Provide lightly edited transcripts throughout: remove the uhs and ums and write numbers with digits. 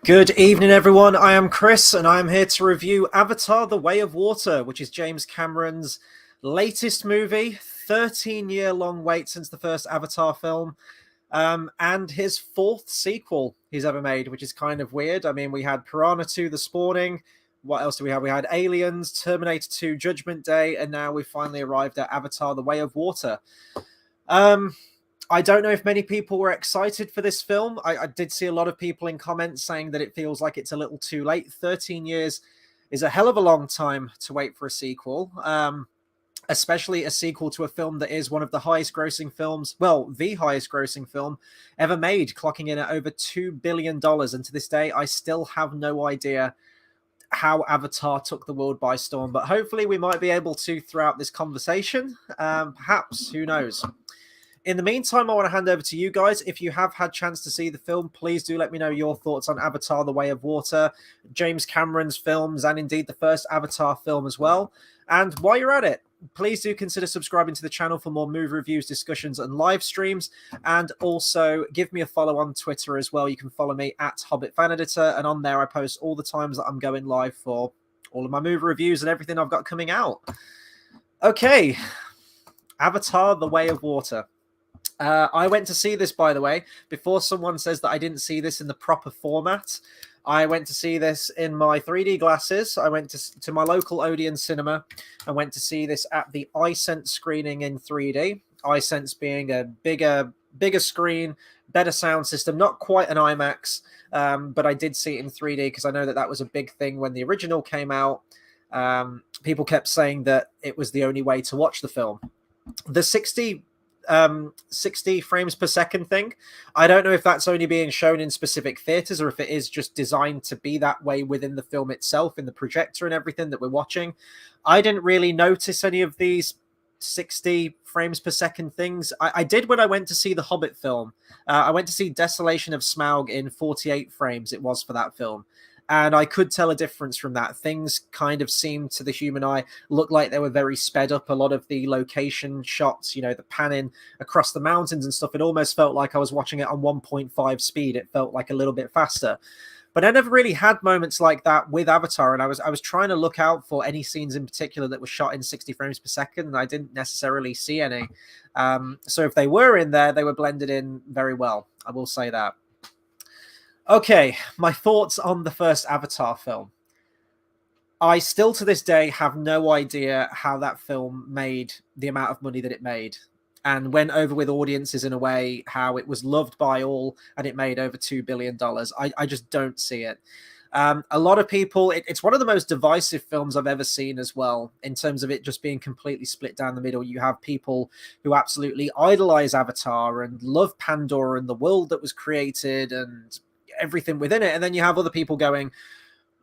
Good evening, everyone. I am Chris, and I am here to review Avatar: The Way of Water, which is James Cameron's latest movie. 13-year-long wait since the first Avatar film, and his fourth sequel he's ever made, which is kind of weird. I mean, we had Piranha 2 this morning. What else do we have? We had Aliens, Terminator 2, Judgment Day, and now we finally arrived at Avatar: The Way of Water. I don't know if many people were excited for this film. I did see a lot of people in comments saying that it feels like it's a little too late. 13 years is a hell of a long time to wait for a sequel, especially a sequel to a film that is one of the highest grossing films, well, the highest grossing film ever made, clocking in at over $2 billion. And to this day, I still have no idea how Avatar took the world by storm, but hopefully we might be able to throughout this conversation. Perhaps, who knows? In the meantime, I want to hand over to you guys. If you have had a chance to see the film, please do let me know your thoughts on Avatar: The Way of Water, James Cameron's films, and indeed the first Avatar film as well. And while you're at it, please do consider subscribing to the channel for more movie reviews, discussions, and live streams. And also give me a follow on Twitter as well. You can follow me at Hobbit Fan Editor, and on there I post all the times that I'm going live for all of my movie reviews and everything I've got coming out. Okay, Avatar: The Way of Water. I went to see this, by the way, before someone says that I didn't see this in the proper format. I went to see this in my 3D glasses. I went to my local Odeon cinema and went to see this at the iSense screening in 3D. iSense being a bigger screen, better sound system, not quite an IMAX, but I did see it in 3D because I know that that was a big thing when the original came out. People kept saying that it was the only way to watch the film. The 60 frames per second thing, I don't know if that's only being shown in specific theaters or if it is just designed to be that way within the film itself, in the projector and everything that we're watching. I didn't really notice any of these 60 frames per second things. I did when I went to see the Hobbit film. I went to see Desolation of Smaug in 48 frames it was for that film. And I could tell a difference from that. Things kind of seemed to the human eye look like they were very sped up. A lot of the location shots, you know, the panning across the mountains and stuff, it almost felt like I was watching it on 1.5 speed. It felt like a little bit faster. But I never really had moments like that with Avatar, and I was trying to look out for any scenes in particular that were shot in 60 frames per second, and I didn't necessarily see any. So if they were in there, they were blended in very well. I will say that. Okay, my thoughts on the first Avatar film. I still to this day have no idea how that film made the amount of money that it made and went over with audiences in a way, how it was loved by all and it made over $2 billion. I just don't see it. A lot of people, it's one of the most divisive films I've ever seen as well, in terms of it just being completely split down the middle. You have people who absolutely idolize Avatar and love Pandora and the world that was created and everything within it, and then you have other people going,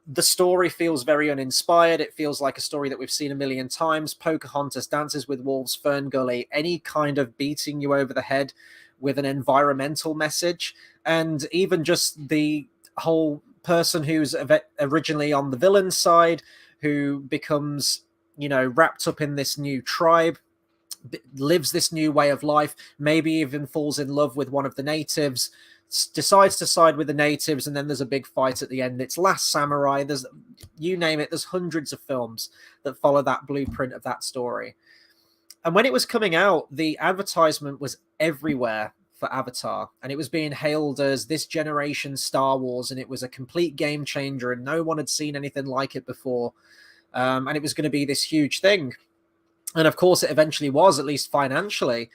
the story feels very uninspired. It feels like a story that we've seen a million times. Pocahontas, Dances with Wolves, Ferngully, any kind of beating you over the head with an environmental message, and even just the whole person who's originally on the villain side who becomes, you know, wrapped up in this new tribe, lives this new way of life, maybe even falls in love with one of the natives, decides to side with the natives, and then there's a big fight at the end. It's Last Samurai. There's, you name it, there's hundreds of films that follow that blueprint of that story. And when it was coming out, the advertisement was everywhere for Avatar, and it was being hailed as this generation Star Wars, and it was a complete game changer, and no one had seen anything like it before. And it was going to be this huge thing. And of course, it eventually was, at least financially.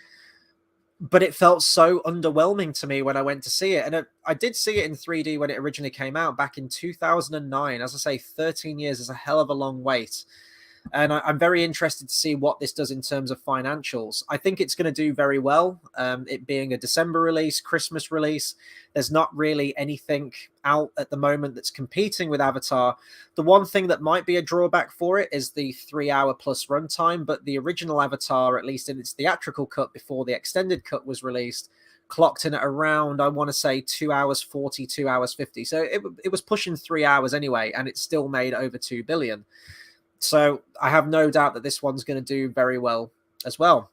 But it felt so underwhelming to me when I went to see it. And I did see it in 3D when it originally came out back in 2009. As I say, 13 years is a hell of a long wait. And I'm very interested to see what this does in terms of financials. I think it's going to do very well. It being a December release, Christmas release, there's not really anything out at the moment that's competing with Avatar. The one thing that might be a drawback for it is the 3 hour plus runtime, but the original Avatar, at least in its theatrical cut before the extended cut was released, clocked in at around, I want to say 2 hours 40, 2 hours 50. So it was pushing 3 hours anyway, and it still made over 2 billion. So I have no doubt that this one's going to do very well as well.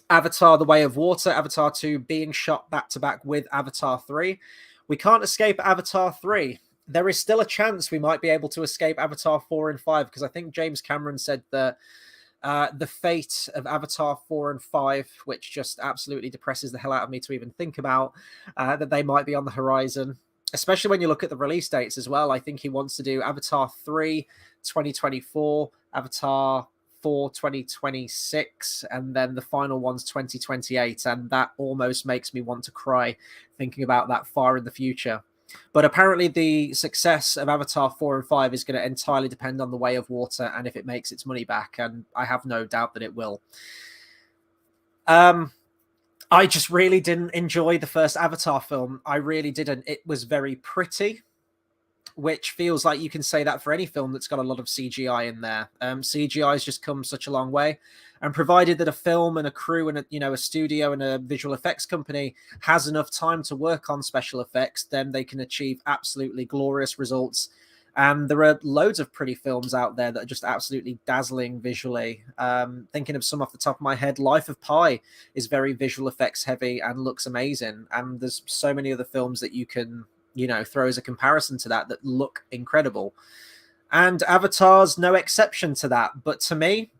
Avatar: The Way of Water, Avatar 2 being shot back-to-back with Avatar 3. We can't escape Avatar 3. there is still a chance we might be able to escape Avatar 4 and 5, because I think James Cameron said that the fate of Avatar 4 and 5, which just absolutely depresses the hell out of me to even think about, that they might be on the horizon, especially when you look at the release dates as well. I think he wants to do Avatar 3 2024, Avatar 4 2026, and then the final one's 2028, and that almost makes me want to cry thinking about that far in the future. But apparently the success of Avatar 4 and 5 is going to entirely depend on The Way of Water and if it makes its money back, and I have no doubt that it will. I just really didn't enjoy the first Avatar film. I really didn't. It was very pretty, which feels like you can say that for any film that's got a lot of CGI in there. CGI has just come such a long way, and provided that a film and a crew and a studio and a visual effects company has enough time to work on special effects, then they can achieve absolutely glorious results. And there are loads of pretty films out there that are just absolutely dazzling visually. Thinking of some off the top of my head, Life of Pi is very visual effects heavy and looks amazing. And there's so many other films that you can throw as a comparison to that look incredible. And Avatar's no exception to that. But to me,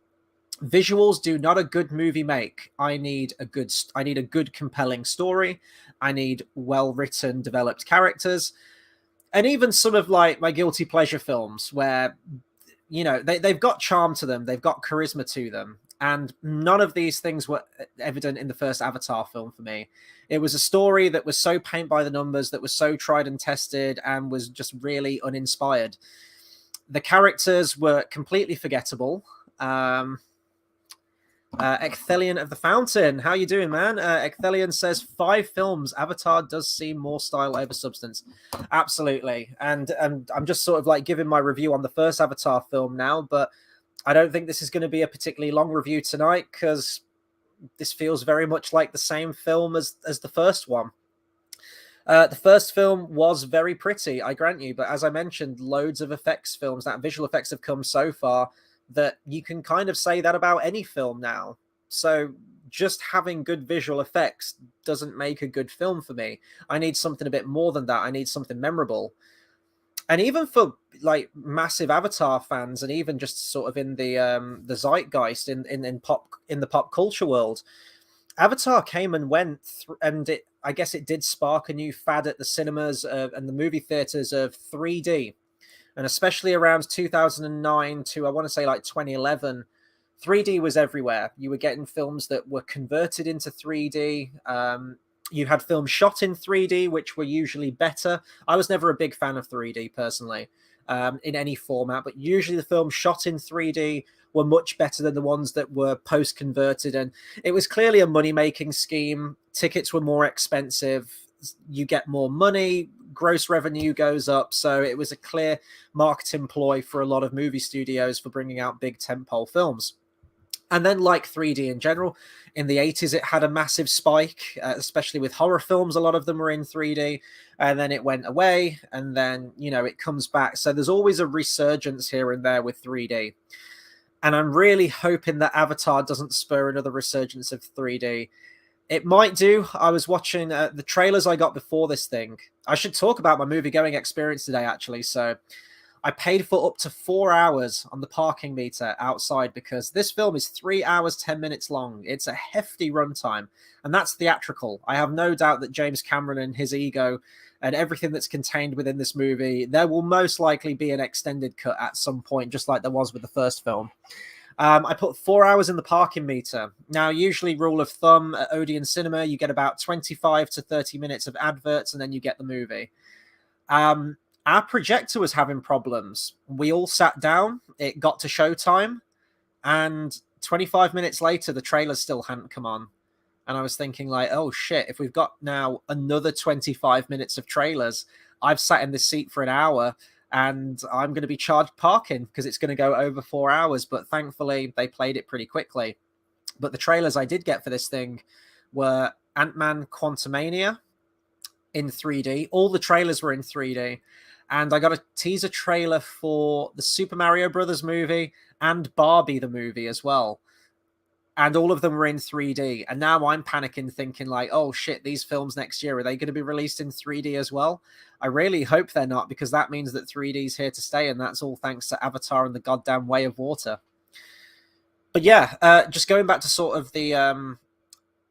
visuals do not a good movie make. I need a good compelling story. I need well-written, developed characters. And even some of like my guilty pleasure films where, they've got charm to them. They've got charisma to them. And none of these things were evident in the first Avatar film for me. It was a story that was so paint by the numbers, that was so tried and tested, and was just really uninspired. The characters were completely forgettable. Ecthelion of the Fountain, how you doing, man? Ecthelion says 5 films. Avatar does seem more style over substance. Absolutely. And I'm just sort of like giving my review on the first Avatar film now, but I don't think this is going to be a particularly long review tonight, because this feels very much like the same film as the first one. The first film was very pretty, I grant you, but as I mentioned, loads of effects films, that visual effects have come so far that you can kind of say that about any film now. So just having good visual effects doesn't make a good film for me. I need something a bit more than that. I need something memorable. And even for like massive Avatar fans, and even just sort of in the zeitgeist in the pop culture world, Avatar came and went, and I guess it did spark a new fad at the cinemas and the movie theaters of 3D, and especially around 2009 to I want to say like 2011. 3D was everywhere. You were getting films that were converted into 3D. You had films shot in 3D, which were usually better. I was never a big fan of 3D personally, in any format, but usually the films shot in 3D were much better than the ones that were post-converted. And it was clearly a money-making scheme. Tickets were more expensive. You get more money. Gross revenue goes up. So it was a clear marketing ploy for a lot of movie studios for bringing out big tentpole films. And then, like 3D in general, in the 80s, it had a massive spike, especially with horror films. A lot of them were in 3D, and then it went away, and then, it comes back. So there's always a resurgence here and there with 3D. And I'm really hoping that Avatar doesn't spur another resurgence of 3D. It might do. I was watching the trailers I got before this thing. I should talk about my movie-going experience today, actually. So I paid for up to 4 hours on the parking meter outside, because this film is 3 hours, 10 minutes long. It's a hefty runtime, and that's theatrical. I have no doubt that James Cameron and his ego and everything that's contained within this movie, there will most likely be an extended cut at some point, just like there was with the first film. I put 4 hours in the parking meter. Now, usually rule of thumb at Odeon Cinema, you get about 25 to 30 minutes of adverts, and then you get the movie. Our projector was having problems. We all sat down. It got to showtime, and 25 minutes later, the trailers still hadn't come on. And I was thinking like, oh shit, if we've got now another 25 minutes of trailers, I've sat in this seat for an hour and I'm going to be charged parking because it's going to go over 4 hours. But thankfully, they played it pretty quickly. But the trailers I did get for this thing were Ant-Man Quantumania in 3D. All the trailers were in 3D. And I got a teaser trailer for the Super Mario Brothers movie and Barbie the movie as well. and all of them were in 3D. And now I'm panicking, thinking like, oh shit, these films next year, are they going to be released in 3D as well? I really hope they're not, because that means that 3D is here to stay, and that's all thanks to Avatar and the goddamn Way of Water. But yeah, just going back to sort of the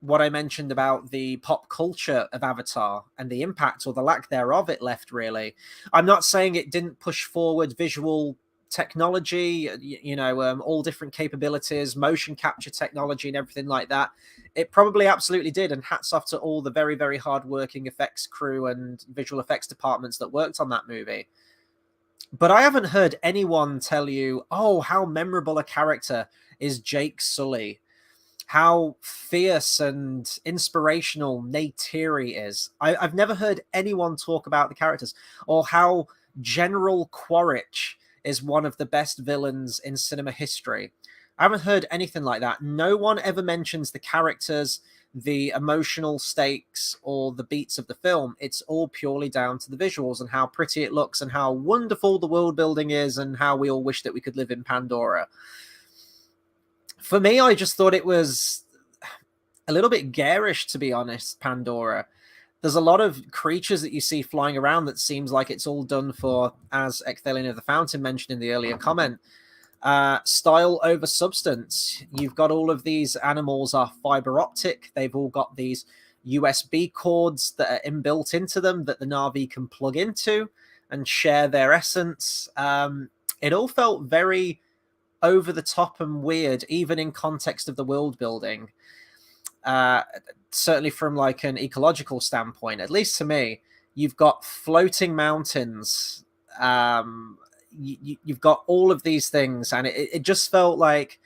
what I mentioned about the pop culture of Avatar and the impact or the lack thereof it left, really. I'm not saying it didn't push forward visual technology, all different capabilities, motion capture technology and everything like that. It probably absolutely did. And hats off to all the very, very hardworking effects crew and visual effects departments that worked on that movie. But I haven't heard anyone tell you, oh, how memorable a character is Jake Sully, how fierce and inspirational Neytiri is. I've never heard anyone talk about the characters, or how General Quaritch is one of the best villains in cinema history. I haven't heard anything like that. No one ever mentions the characters, the emotional stakes, or the beats of the film. It's all purely down to the visuals and how pretty it looks and how wonderful the world building is and how we all wish that we could live in Pandora. For me, I just thought it was a little bit garish, to be honest, Pandora. There's a lot of creatures that you see flying around that seems like it's all done for, as Ecthelion of the Fountain mentioned in the earlier comment, style over substance. You've got all of these animals are fiber optic. They've all got these USB cords that are inbuilt into them that the Na'vi can plug into and share their essence. It all felt very over the top and weird, even in context of the world building. Certainly from like an ecological standpoint, at least to me, you've got floating mountains. You've got all of these things, and it just felt like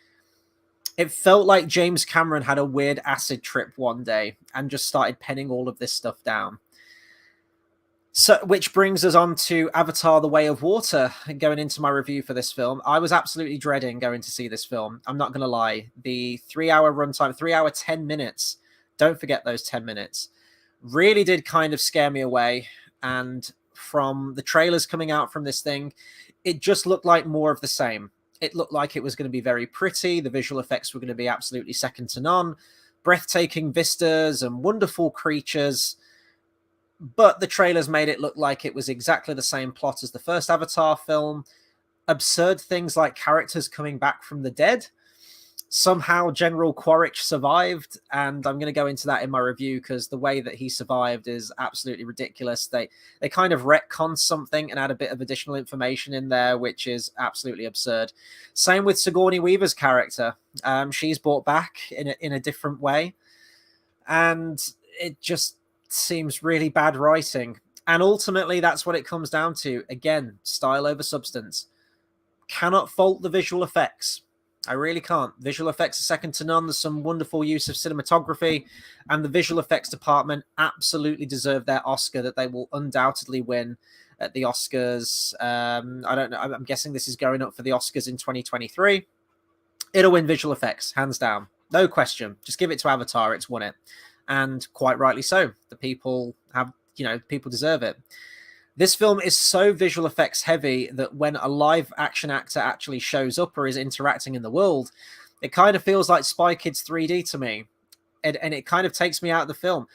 James Cameron had a weird acid trip one day and just started penning all of this stuff down. So, which brings us on to Avatar: The Way of Water. Going into my review for this film, I was absolutely dreading going to see this film. I'm not going to lie. The 3-hour runtime, 3 hour, 10 minutes, don't forget those 10 minutes, really did kind of scare me away. And from the trailers coming out from this thing, it just looked like more of the same. It looked like it was going to be very pretty. The visual effects were going to be absolutely second to none. Breathtaking vistas and wonderful creatures. But the trailers made it look like it was exactly the same plot as the first Avatar film. Absurd things like characters coming back from the dead. Somehow General Quaritch survived, and I'm going to go into that in my review because the way that he survived is absolutely ridiculous. They kind of retconned something and add a bit of additional information in there, which is absolutely absurd. Same with Sigourney Weaver's character. She's brought back in a different way, and it just seems really bad writing. And ultimately, that's what it comes down to. Again, style over substance. Cannot fault the visual effects. I really can't. Visual effects are second to none. There's some wonderful use of cinematography, and the visual effects department absolutely deserve their Oscar that they will undoubtedly win at the Oscars. I don't know. I'm guessing this is going up for the Oscars in 2023. It'll win visual effects, hands down. No question. Just give it to Avatar. It's won it. And quite rightly so. The people people deserve it. This film is so visual effects heavy that when a live action actor actually shows up or is interacting in the world, it kind of feels like Spy Kids 3D to me. And it kind of takes me out of the film.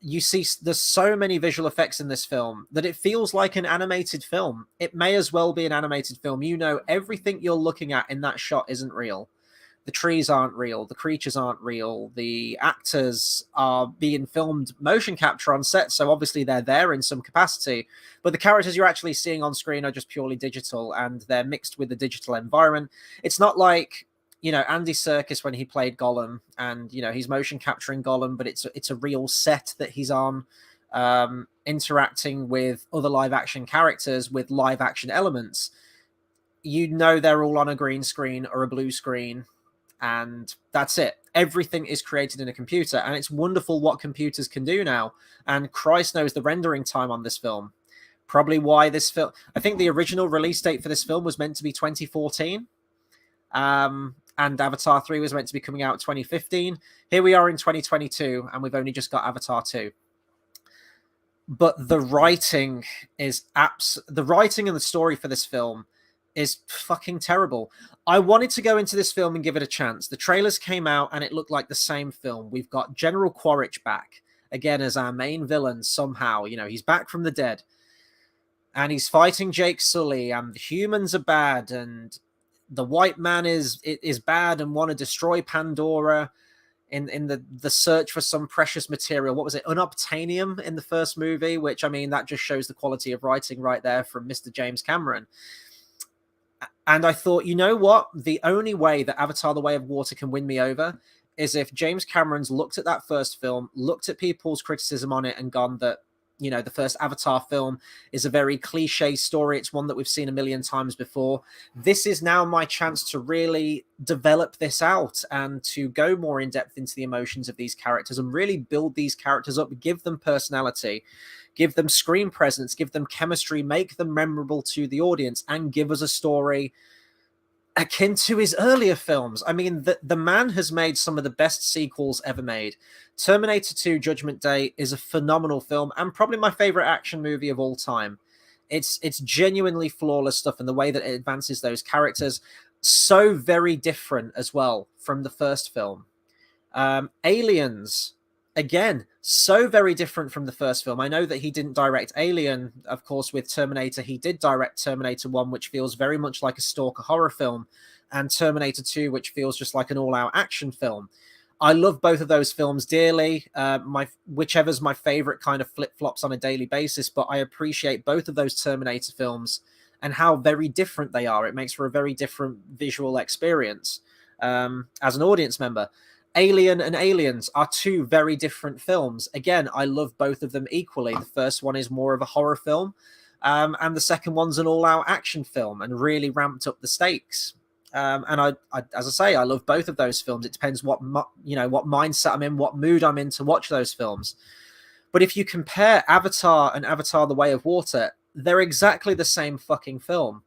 You see, there's so many visual effects in this film that it feels like an animated film. It may as well be an animated film. Everything you're looking at in that shot isn't real. The trees aren't real. The creatures aren't real. The actors are being filmed motion capture on set, so obviously they're there in some capacity. But the characters you're actually seeing on screen are just purely digital, and they're mixed with the digital environment. It's not like, Andy Serkis when he played Gollum, and, he's motion capturing Gollum, but it's a real set that he's on, interacting with other live action characters with live action elements. They're all on a green screen or a blue screen. And that's it. Everything is created in a computer, and it's wonderful what computers can do now. And Christ knows the rendering time on this film. Probably why this film... I think the original release date for this film was meant to be 2014. And Avatar 3 was meant to be coming out 2015. Here we are in 2022, and we've only just got Avatar 2. But the writing is... The writing and the story for this film is fucking terrible. I wanted to go into this film and give it a chance. The trailers came out and it looked like the same film. We've got General Quaritch back again as our main villain somehow. You know, he's back from the dead and he's fighting Jake Sully, and the humans are bad, and the white man is bad and want to destroy Pandora in the search for some precious material. What was it? Unobtainium in the first movie, which, I mean, that just shows the quality of writing right there from Mr. James Cameron. And I thought, you know what? The only way that Avatar: The Way of Water can win me over is if James Cameron's looked at that first film, looked at people's criticism on it, and gone that, you know, the first Avatar film is a very cliche story. It's one that we've seen a million times before. This is now my chance to really develop this out and to go more in depth into the emotions of these characters and really build these characters up, give them personality, give them screen presence, give them chemistry, make them memorable to the audience, and give us a story akin to his earlier films. I mean, the man has made some of the best sequels ever made. Terminator 2 Judgment Day is a phenomenal film and probably my favorite action movie of all time. It's genuinely flawless stuff, and the way that it advances those characters, so very different as well from the first film. Aliens, again, so very different from the first film. I know that he didn't direct Alien, of course. With Terminator, he did direct Terminator 1, which feels very much like a stalker horror film, and Terminator 2, which feels just like an all-out action film. I love both of those films dearly. Whichever's my favorite kind of flip-flops on a daily basis, but I appreciate both of those Terminator films and how very different they are. It makes for a very different visual experience as an audience member. Alien and Aliens are two very different films. Again, I love both of them equally. The first one is more of a horror film, and the second one's an all-out action film and really ramped up the stakes. And I, as I say, I love both of those films. It depends what mindset I'm in, what mood I'm in to watch those films. But if you compare Avatar and Avatar: The Way of Water, they're exactly the same fucking film.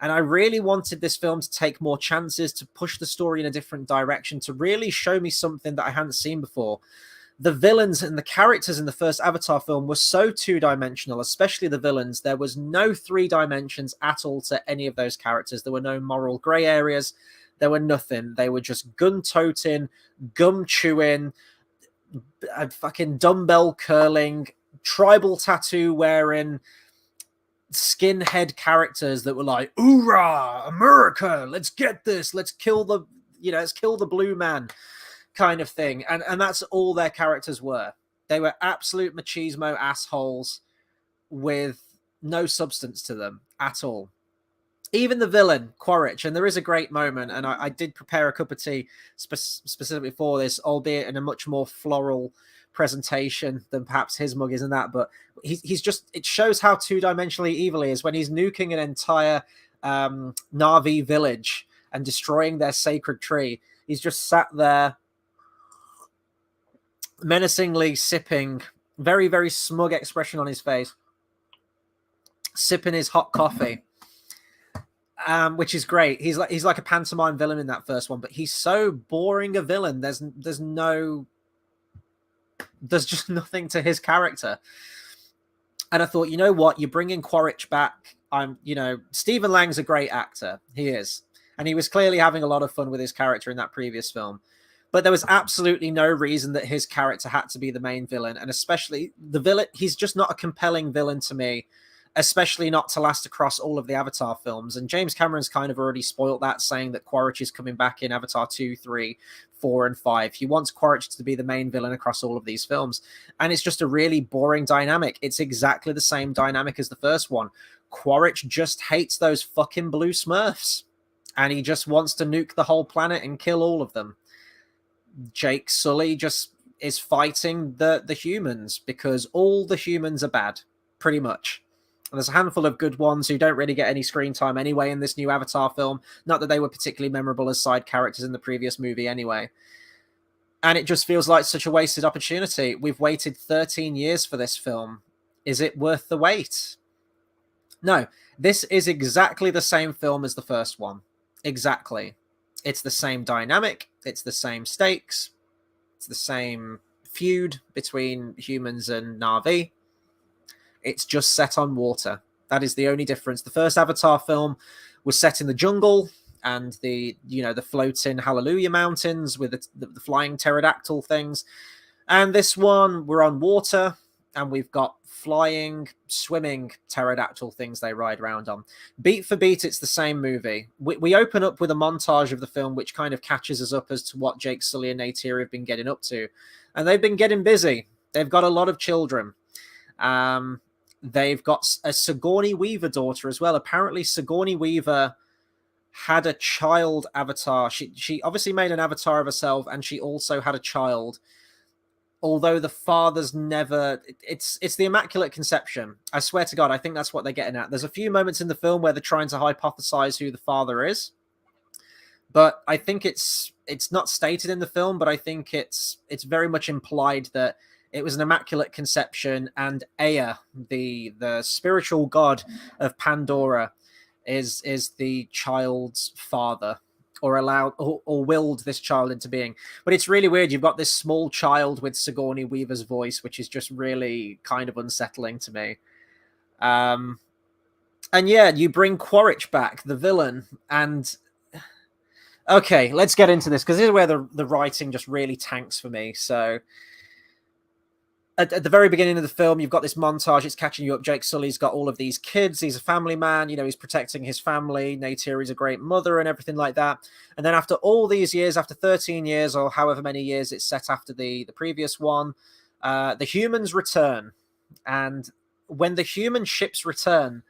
And I really wanted this film to take more chances, to push the story in a different direction, to really show me something that I hadn't seen before. The villains and the characters in the first Avatar film were so two-dimensional, especially the villains. There was no 3 dimensions at all to any of those characters. There were no moral grey areas. There were nothing. They were just gun-toting, gum-chewing, fucking dumbbell curling, tribal tattoo wearing, skinhead characters that were like, "Hoorah, America, let's get this, let's kill the blue man," kind of thing. And that's all their characters were. They were absolute machismo assholes with no substance to them at all. Even the villain, Quaritch, and there is a great moment, and I did prepare a cup of tea specifically for this, albeit in a much more floral presentation than perhaps his mug is in that, but he's just, it shows how two-dimensionally evil he is when he's nuking an entire Na'vi village and destroying their sacred tree. He's just sat there menacingly sipping, very, very smug expression on his face, sipping his hot coffee, which is great. He's like a pantomime villain in that first one, but he's so boring a villain. There's just nothing to his character. And I thought, you know what? You bring in Quaritch back. Stephen Lang's a great actor. He is. And he was clearly having a lot of fun with his character in that previous film. But there was absolutely no reason that his character had to be the main villain. And especially the villain, he's just not a compelling villain to me, especially not to last across all of the Avatar films. And James Cameron's kind of already spoiled that, saying that Quaritch is coming back in Avatar 2, 3, 4, and 5. He wants Quaritch to be the main villain across all of these films. And it's just a really boring dynamic. It's exactly the same dynamic as the first one. Quaritch just hates those fucking blue Smurfs. And he just wants to nuke the whole planet and kill all of them. Jake Sully just is fighting the humans because all the humans are bad, pretty much. And there's a handful of good ones who don't really get any screen time anyway in this new Avatar film. Not that they were particularly memorable as side characters in the previous movie anyway. And it just feels like such a wasted opportunity. We've waited 13 years for this film. Is it worth the wait? No, this is exactly the same film as the first one. Exactly. It's the same dynamic. It's the same stakes. It's the same feud between humans and Na'vi. It's just set on water. That is the only difference. The first Avatar film was set in the jungle and the floating Hallelujah Mountains with the flying pterodactyl things. And this one, we're on water, and we've got flying, swimming pterodactyl things they ride around on. Beat for beat, it's the same movie. We open up with a montage of the film, which kind of catches us up as to what Jake Sully and Neytiri have been getting up to. And they've been getting busy. They've got a lot of children. They've got a Sigourney Weaver daughter as well. Apparently, Sigourney Weaver had a child avatar. She obviously made an avatar of herself, and she also had a child. Although the father's never... It's the Immaculate Conception. I swear to God, I think that's what they're getting at. There's a few moments in the film where they're trying to hypothesize who the father is. But I think it's not stated in the film, but I think it's very much implied that it was an Immaculate Conception, and Ea, the spiritual god of Pandora, is the child's father. Or allowed or willed this child into being. But it's really weird. You've got this small child with Sigourney Weaver's voice, which is just really kind of unsettling to me. And yeah, you bring Quaritch back, the villain, and okay, let's get into this, because this is where the writing just really tanks for me. So at the very beginning of the film, you've got this montage. It's catching you up. Jake Sully's got all of these kids. He's a family man. He's protecting his family. Neytiri's a great mother and everything like that. And then after all these years, after 13 years or however many years it's set after the previous one, the humans return. And when the human ships return,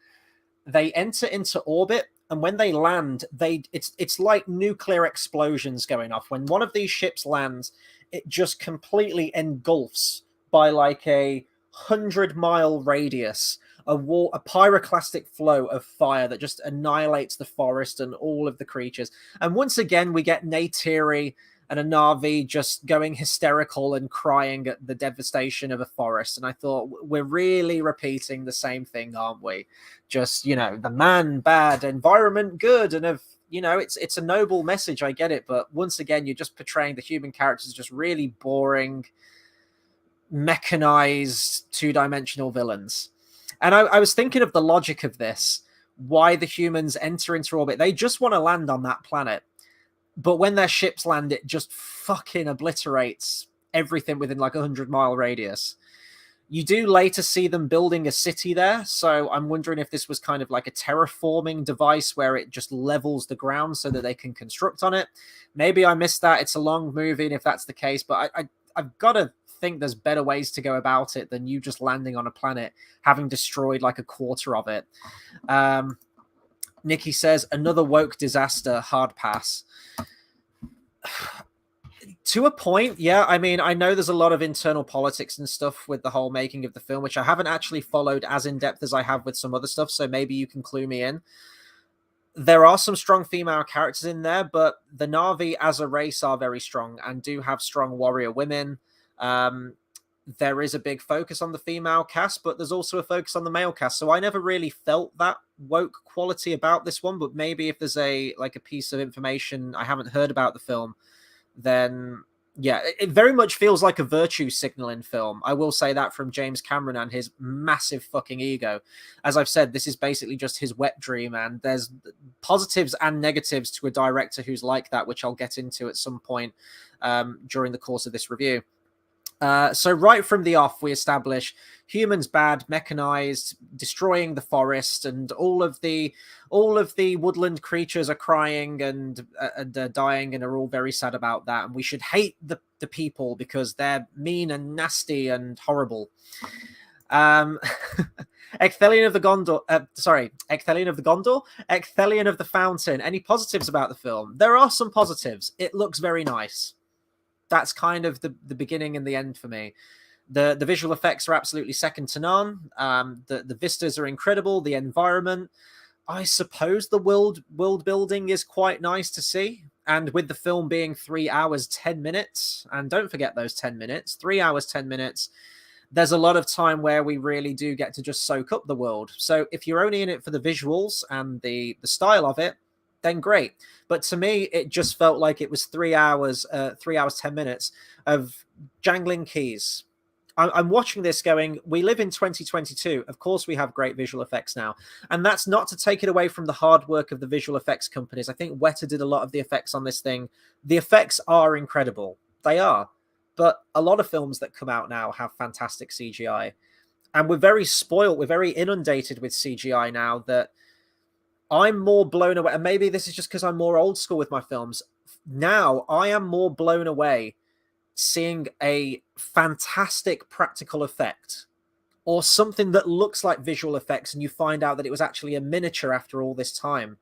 they enter into orbit. And when they land, it's like nuclear explosions going off. When one of these ships lands, it just completely engulfs by like a 100-mile radius, a pyroclastic flow of fire that just annihilates the forest and all of the creatures. And once again, we get Neytiri and a Na'vi just going hysterical and crying at the devastation of a forest. And I thought, we're really repeating the same thing, aren't we? Just, the man bad, environment good, and it's a noble message, I get it, but once again, you're just portraying the human characters as just really boring, mechanized, two-dimensional villains. And I was thinking of the logic of this, why the humans enter into orbit. They just want to land on that planet, but when their ships land, it just fucking obliterates everything within like a 100-mile radius. You do later see them building a city there, so I'm wondering if this was kind of like a terraforming device where it just levels the ground so that they can construct on it. Maybe I missed that. It's a long movie, and if that's the case, but I've got to think there's better ways to go about it than you just landing on a planet having destroyed like a quarter of it. Nikki says, another woke disaster, hard pass. To a point, yeah. I mean, I know there's a lot of internal politics and stuff with the whole making of the film, which I haven't actually followed as in depth as I have with some other stuff, so maybe you can clue me in. There are some strong female characters in there, but the Na'vi as a race are very strong and do have strong warrior women. There is a big focus on the female cast, but there's also a focus on the male cast. So I never really felt that woke quality about this one, but maybe if there's a piece of information I haven't heard about the film, then yeah, it very much feels like a virtue signaling film. I will say that from James Cameron and his massive fucking ego. As I've said, this is basically just his wet dream, and there's positives and negatives to a director who's like that, which I'll get into at some point during the course of this review. So right from the off, we establish humans bad, mechanized, destroying the forest, and all of the woodland creatures are crying and dying, and are all very sad about that. And we should hate the people because they're mean and nasty and horrible. Ecthelion of the Gondor. Ecthelion of the Gondor. Ecthelion of the Fountain. Any positives about the film? There are some positives. It looks very nice. That's kind of the beginning and the end for me. The visual effects are absolutely second to none. The vistas are incredible. The environment, I suppose the world building is quite nice to see. And with the film being 3 hours, 10 minutes, and don't forget those 10 minutes, 3 hours, 10 minutes, there's a lot of time where we really do get to just soak up the world. So if you're only in it for the visuals and the style of it, then great. But to me, it just felt like it was 3 hours, 3 hours, 10 minutes of jangling keys I'm watching this going, we live in 2022. Of course, we have great visual effects now. And that's not to take it away from the hard work of the visual effects companies. I think Weta did a lot of the effects on this thing. The effects are incredible. They are. But a lot of films that come out now have fantastic CGI. And we're very spoiled. We're very inundated with CGI now that I'm more blown away. And maybe this is just because I'm more old school with my films. Now, I am more blown away seeing a fantastic practical effect or something that looks like visual effects and you find out that it was actually a miniature after all this time.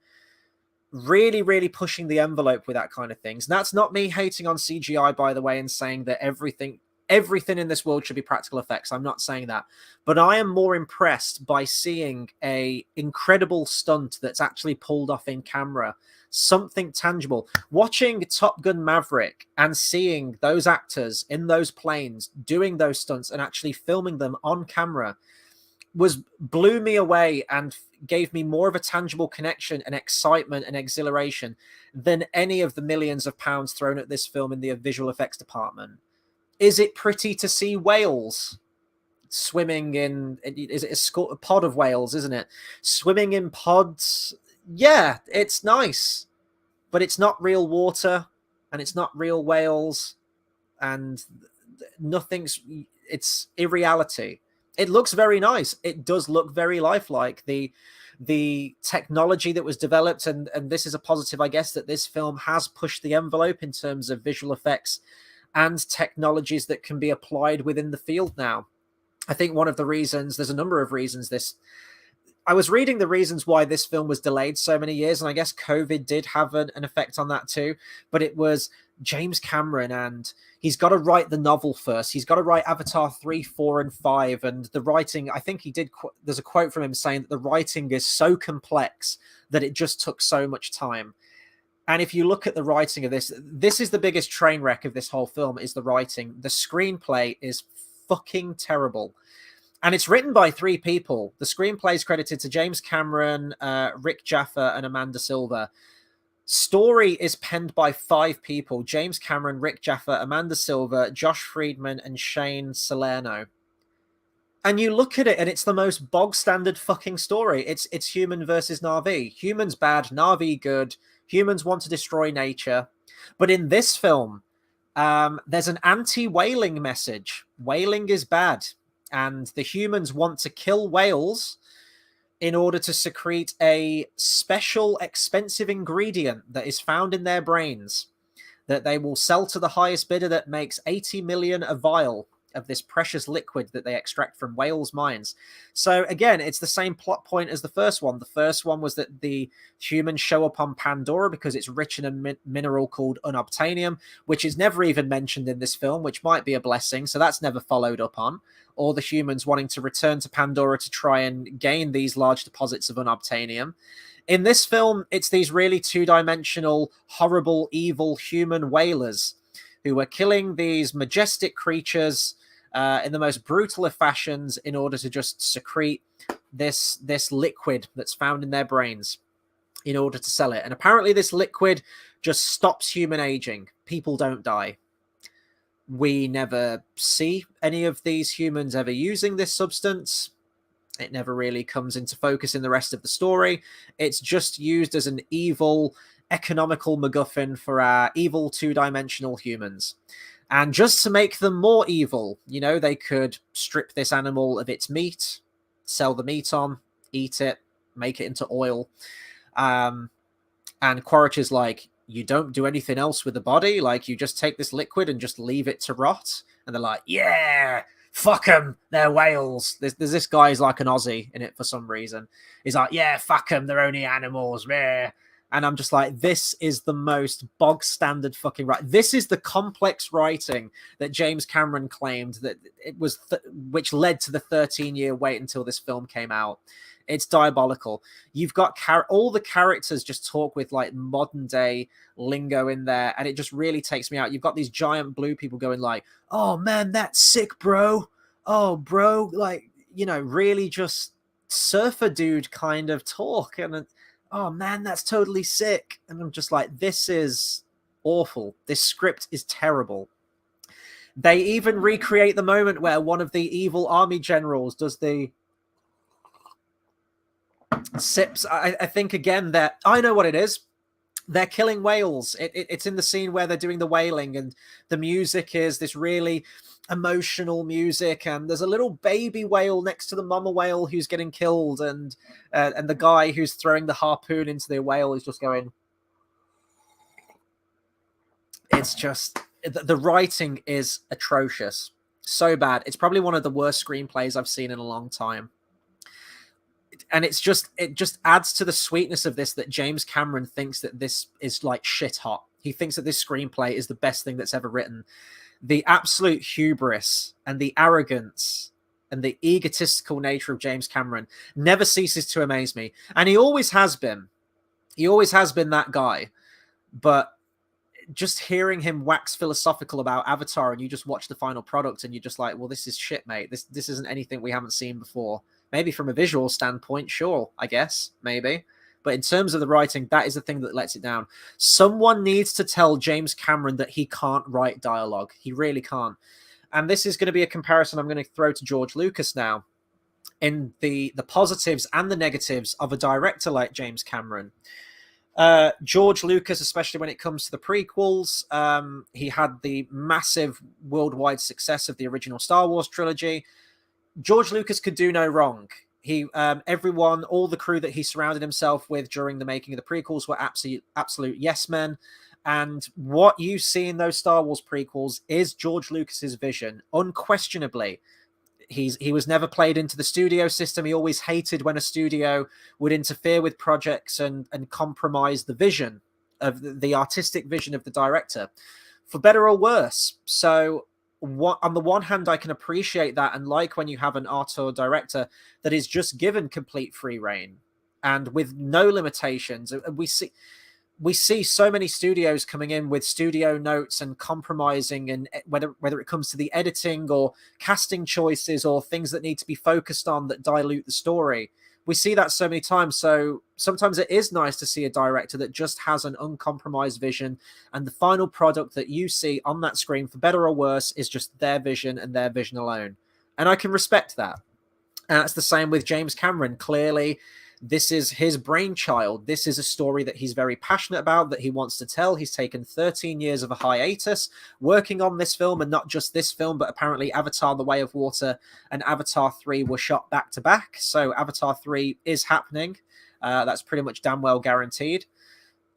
Really, really pushing the envelope with that kind of things. And that's not me hating on CGI, by the way, and saying that everything in this world should be practical effects. I'm not saying that. But I am more impressed by seeing a incredible stunt that's actually pulled off in camera, something tangible. Watching Top Gun Maverick and seeing those actors in those planes doing those stunts and actually filming them on camera blew me away and gave me more of a tangible connection and excitement and exhilaration than any of the millions of pounds thrown at this film in the visual effects department. Is it pretty to see whales swimming in? Is it a pod of whales, isn't it? Swimming in pods? Yeah, it's nice. But it's not real water, and it's not real whales, and it's irreality. It looks very nice. It does look very lifelike. The technology that was developed, and this is a positive, I guess, that this film has pushed the envelope in terms of visual effects and technologies that can be applied within the field now. I think one of the reasons, there's a number of reasons I was reading the reasons why this film was delayed so many years, and I guess COVID did have an effect on that too, but it was James Cameron, and he's got to write the novel first. He's got to write Avatar 3, 4, and 5, and the writing, I think there's a quote from him saying that the writing is so complex that it just took so much time. And if you look at the writing of this is the biggest train wreck of this whole film, is the writing. The screenplay is fucking terrible. And it's written by 3 people. The screenplay is credited to James Cameron, Rick Jaffa, and Amanda Silver. Story is penned by 5 people: James Cameron, Rick Jaffa, Amanda Silver, Josh Friedman, and Shane Salerno. And you look at it, and it's the most bog standard fucking story. It's human versus Na'vi. Humans bad, Na'vi good. Humans want to destroy nature. But in this film, there's an anti-whaling message. Whaling is bad. And the humans want to kill whales in order to secrete a special, expensive ingredient that is found in their brains that they will sell to the highest bidder, that makes 80 million a vial of this precious liquid that they extract from whales' minds. So again, it's the same plot point as the first one. The first one was that the humans show up on Pandora because it's rich in a mineral called unobtainium, which is never even mentioned in this film, which might be a blessing. So that's never followed up on. Or the humans wanting to return to Pandora to try and gain these large deposits of unobtainium. In this film, it's these really two-dimensional, horrible, evil human whalers who are killing these majestic creatures in the most brutal of fashions in order to just secrete this liquid that's found in their brains in order to sell it. And apparently this liquid just stops human aging. People don't die. We never see any of these humans ever using this substance. It never really comes into focus in the rest of the story. It's just used as an evil, economical MacGuffin for our evil two-dimensional humans. And just to make them more evil, they could strip this animal of its meat, sell the meat on, eat it, make it into oil. And Quaritch is like, you don't do anything else with the body? Like, you just take this liquid and just leave it to rot? And they're like, yeah, fuck them, they're whales. There's this guy's like an Aussie in it for some reason. He's like, yeah, fuck them, they're only animals, meh. And I'm just like, this is the most bog standard fucking this is the complex writing that James Cameron claimed that it was, which led to the 13-year wait until this film came out. It's diabolical. You've got all the characters just talk with like modern day lingo in there, and it just really takes me out. You've got these giant blue people going like, oh man, that's sick, bro. Oh, bro, like, really just surfer dude kind of talk. And oh man, that's totally sick. And I'm just like, this is awful. This script is terrible. They even recreate the moment where one of the evil army generals does the sips. I think again that I know what it is. They're killing whales. It's in the scene where they're doing the whaling, and the music is this really emotional music, and there's a little baby whale next to the mama whale who's getting killed, and the guy who's throwing the harpoon into the whale is just going. It's just the writing is atrocious, so bad. It's probably one of the worst screenplays I've seen in a long time. And it just adds to the sweetness of this that James Cameron thinks that this is like shit hot. He thinks that this screenplay is the best thing that's ever written. The absolute hubris and the arrogance and the egotistical nature of James Cameron never ceases to amaze me. And he always has been. He always has been that guy. But just hearing him wax philosophical about Avatar, and you just watch the final product and you're just like, well, this is shit, mate. This isn't anything we haven't seen before. Maybe from a visual standpoint, sure, I guess, maybe. But in terms of the writing, that is the thing that lets it down. Someone needs to tell James Cameron that he can't write dialogue. He really can't. And this is going to be a comparison I'm going to throw to George Lucas now. In the positives and the negatives of a director like James Cameron. George Lucas, especially when it comes to the prequels, he had the massive worldwide success of the original Star Wars trilogy. George Lucas could do no wrong. He, everyone, all the crew that he surrounded himself with during the making of the prequels were absolute yes men. And what you see in those Star Wars prequels is George Lucas's vision, unquestionably. He was never played into the studio system. He always hated when a studio would interfere with projects and compromise the vision of the artistic vision of the director, for better or worse. So on the one hand, I can appreciate that and like when you have an auteur director that is just given complete free reign and with no limitations. We see so many studios coming in with studio notes and compromising, and whether it comes to the editing or casting choices or things that need to be focused on that dilute the story. We see that so many times. So sometimes it is nice to see a director that just has an uncompromised vision, and the final product that you see on that screen, for better or worse, is just their vision and their vision alone. And I can respect that. And that's the same with James Cameron. Clearly, this is his brainchild. This is a story that he's very passionate about, that he wants to tell. He's taken 13 years of a hiatus working on this film, and not just this film, but apparently Avatar: The Way of Water and Avatar 3 were shot back to back. So Avatar 3 is happening. That's pretty much damn well guaranteed.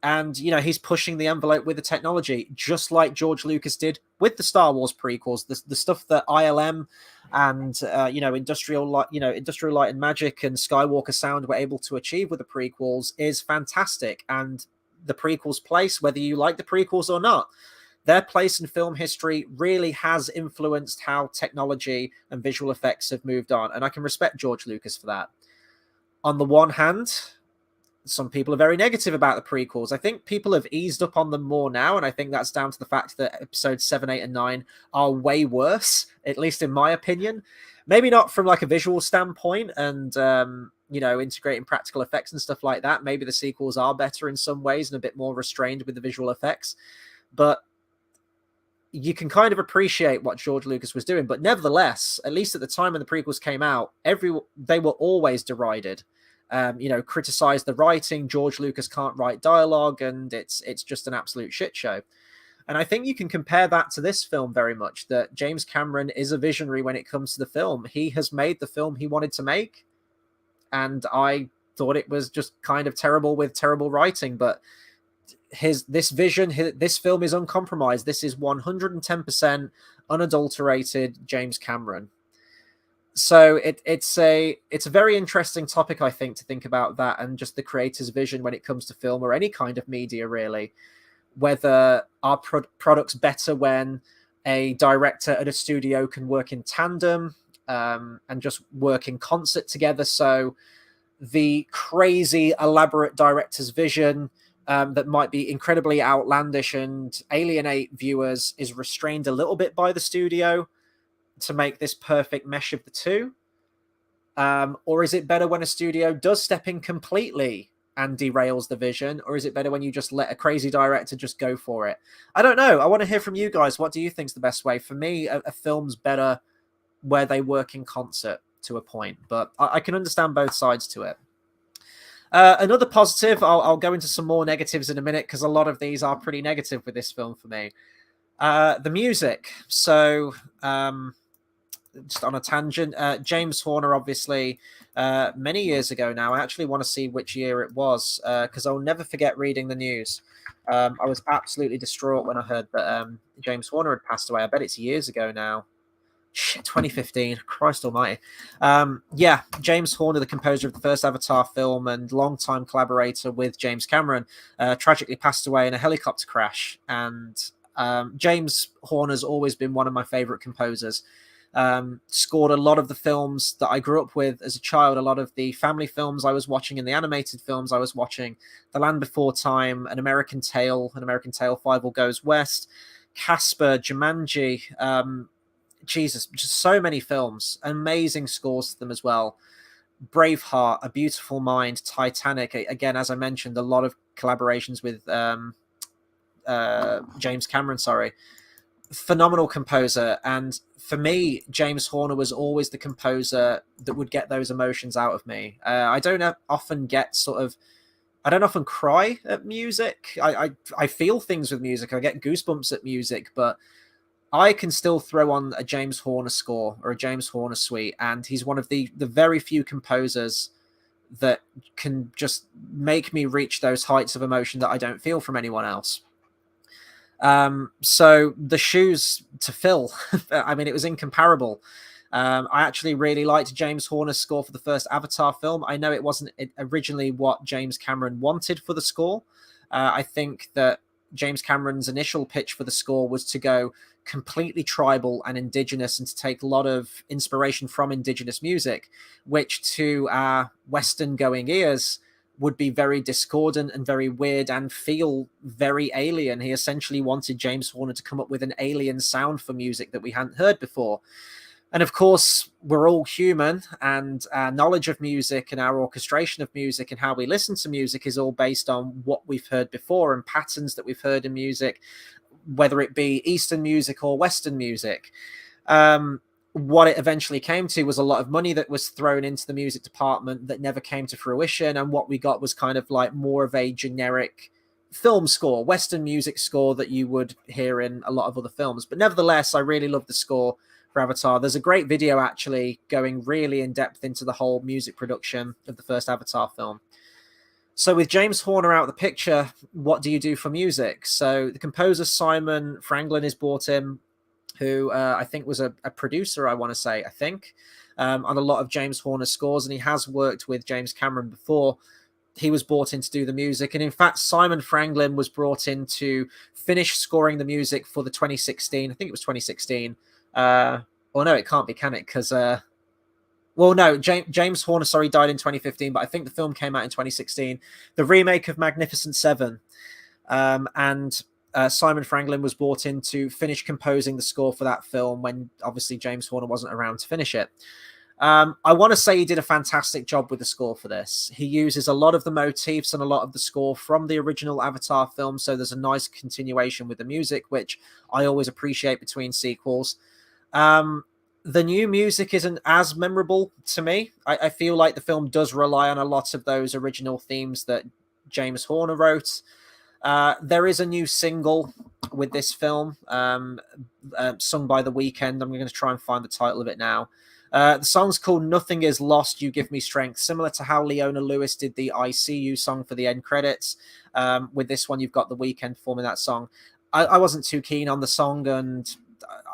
And, you know, he's pushing the envelope with the technology, just like George Lucas did with the Star Wars prequels. The stuff that ILM and, Industrial Light and Magic and Skywalker Sound were able to achieve with the prequels is fantastic. And the prequels' place, whether you like the prequels or not, their place in film history really has influenced how technology and visual effects have moved on. And I can respect George Lucas for that. On the one hand, some people are very negative about the prequels. I think people have eased up on them more now, and I think that's down to the fact that episodes 7, 8, and 9 are way worse, at least in my opinion. Maybe not from like a visual standpoint and, integrating practical effects and stuff like that. Maybe the sequels are better in some ways and a bit more restrained with the visual effects. But you can kind of appreciate what George Lucas was doing. But nevertheless, at least at the time when the prequels came out, they were always derided. Criticize the writing. George Lucas can't write dialogue, and it's just an absolute shit show. And I think you can compare that to this film very much, that James Cameron is a visionary when it comes to the film. He has made the film he wanted to make, and I thought it was just kind of terrible with terrible writing, but this film is uncompromised. This is 110% unadulterated James Cameron. So it's a very interesting topic, I think, to think about that and just the creator's vision when it comes to film or any kind of media, really. Whether our product's better when a director at a studio can work in tandem and just work in concert together. So the crazy, elaborate director's vision that might be incredibly outlandish and alienate viewers is restrained a little bit by the studio to make this perfect mesh of the two? Or is it better when a studio does step in completely and derails the vision, or is it better when you just let a crazy director just go for it? I don't know. I want to hear from you guys. What do you think's the best way? For me, a film's better where they work in concert to a point, but I can understand both sides to it. Another positive, I'll go into some more negatives in a minute because a lot of these are pretty negative with this film for me. The music. So, just on a tangent, James Horner, obviously, many years ago now. I actually want to see which year it was because I'll never forget reading the news. I was absolutely distraught when I heard that James Horner had passed away. I bet it's years ago now. Shit, 2015. Christ almighty. Yeah, James Horner, the composer of the first Avatar film and longtime collaborator with James Cameron, tragically passed away in a helicopter crash. And James Horner's always been one of my favorite composers. Scored a lot of the films that I grew up with as a child, a lot of the family films I was watching and the animated films I was watching, The Land Before Time, An American Tail, 5 All Goes West, Casper, Jumanji, Jesus, just so many films, amazing scores to them as well. Braveheart, A Beautiful Mind, Titanic. Again, as I mentioned, a lot of collaborations with James Cameron, sorry. Phenomenal composer. And for me, James Horner was always the composer that would get those emotions out of me. I don't often cry at music. I feel things with music. I get goosebumps at music, but I can still throw on a James Horner score or a James Horner suite, and he's one of the very few composers that can just make me reach those heights of emotion that I don't feel from anyone else. So the shoes to fill, I mean, it was incomparable. I actually really liked James Horner's score for the first Avatar film. I know it wasn't originally what James Cameron wanted for the score. I think that James Cameron's initial pitch for the score was to go completely tribal and indigenous and to take a lot of inspiration from indigenous music, which to our Western going ears would be very discordant and very weird and feel very alien. He essentially wanted James Horner to come up with an alien sound for music that we hadn't heard before. And of course, we're all human, and our knowledge of music and our orchestration of music and how we listen to music is all based on what we've heard before and patterns that we've heard in music, whether it be Eastern music or Western music. What it eventually came to was a lot of money that was thrown into the music department that never came to fruition. And what we got was kind of like more of a generic film score, Western music score that you would hear in a lot of other films. But nevertheless, I really love the score for Avatar. There's a great video actually going really in depth into the whole music production of the first Avatar film. So with James Horner out of the picture, what do you do for music? So the composer Simon Franklin is brought in, who I think was a producer, I want to say, on a lot of James Horner scores, and he has worked with James Cameron before. He was brought in to do the music, and in fact, Simon Franklin was brought in to finish scoring the music for the 2016, I think it was 2016, or no, it can't be, can it? Because, well, no, James Horner, sorry, died in 2015, but I think the film came out in 2016, the remake of Magnificent Seven, and Simon Franklin was brought in to finish composing the score for that film when obviously James Horner wasn't around to finish it. I want to say he did a fantastic job with the score for this. He uses a lot of the motifs and a lot of the score from the original Avatar film, so there's a nice continuation with the music, which I always appreciate between sequels. The new music isn't as memorable to me. I feel like the film does rely on a lot of those original themes that James Horner wrote. There is a new single with this film, sung by The Weeknd. I'm going to try and find the title of it now. The song's called Nothing Is Lost, You Give Me Strength, similar to how Leona Lewis did the I See You song for the end credits. With this one, you've got The Weeknd performing that song. I wasn't too keen on the song, and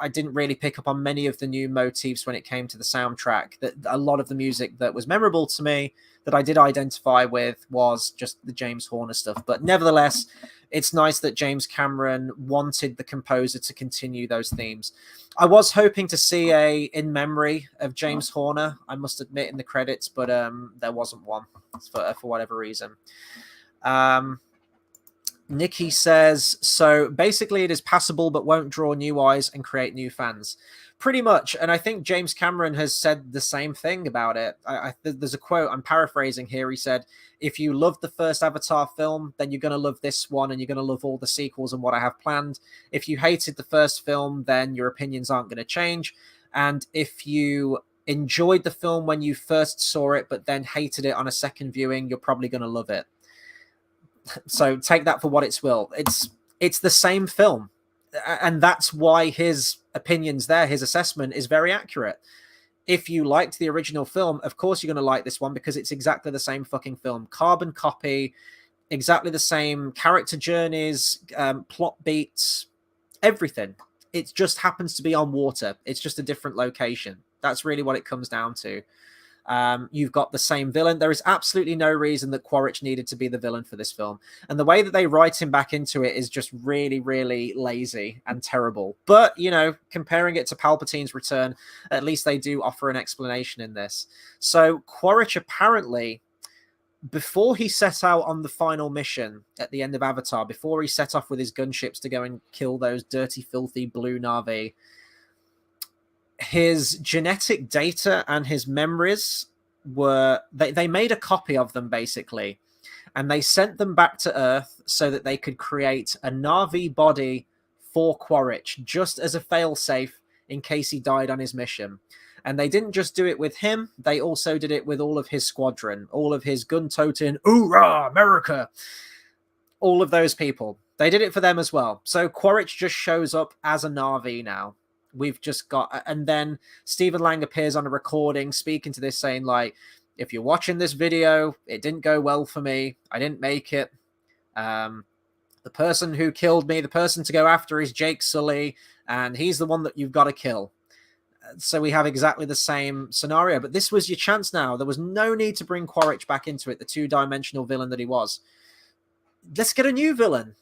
I didn't really pick up on many of the new motifs when it came to the soundtrack. That a lot of the music that was memorable to me, that I did identify with, was just the James Horner stuff. But nevertheless, it's nice that James Cameron wanted the composer to continue those themes. I was hoping to see a in memory of James Horner, I must admit, in the credits, but there wasn't one for whatever reason. Nikki says, so basically it is passable but won't draw new eyes and create new fans. Pretty much. And I think James Cameron has said the same thing about it. There's a quote, I'm paraphrasing here. He said, if you loved the first Avatar film, then you're going to love this one and you're going to love all the sequels and what I have planned. If you hated the first film, then your opinions aren't going to change. And if you enjoyed the film when you first saw it, but then hated it on a second viewing, you're probably going to love it. So take that for what it's will. It's the same film, and that's why his opinions there, his assessment is very accurate. If you liked the original film, of course you're going to like this one because it's exactly the same fucking film. Carbon copy, exactly the same character journeys, plot beats, everything. It just happens to be on water. It's just a different location. That's really what it comes down to. You've got the same villain. There is absolutely no reason that Quaritch needed to be the villain for this film. And the way that they write him back into it is just really, really lazy and terrible. But, you know, comparing it to Palpatine's return, at least they do offer an explanation in this. So Quaritch apparently, before he set out on the final mission at the end of Avatar, before he set off with his gunships to go and kill those dirty, filthy blue Na'vi, his genetic data and his memories were they made a copy of them basically, and they sent them back to Earth so that they could create a Na'vi body for Quaritch just as a failsafe in case he died on his mission. And they didn't just do it with him, they also did it with all of his squadron, all of his gun-toting "Hoorah, America!" all of those people. They did it for them as well. So Quaritch just shows up as a Na'vi now. We've just got, and then Stephen Lang appears on a recording speaking to this, saying like, if you're watching this video, it didn't go well for me, I didn't make it, the person who killed me, the person to go after is Jake Sully, and he's the one that you've got to kill. So we have exactly the same scenario, but this was your chance now. There was no need to bring Quaritch back into it, the two-dimensional villain that he was. Let's get a new villain.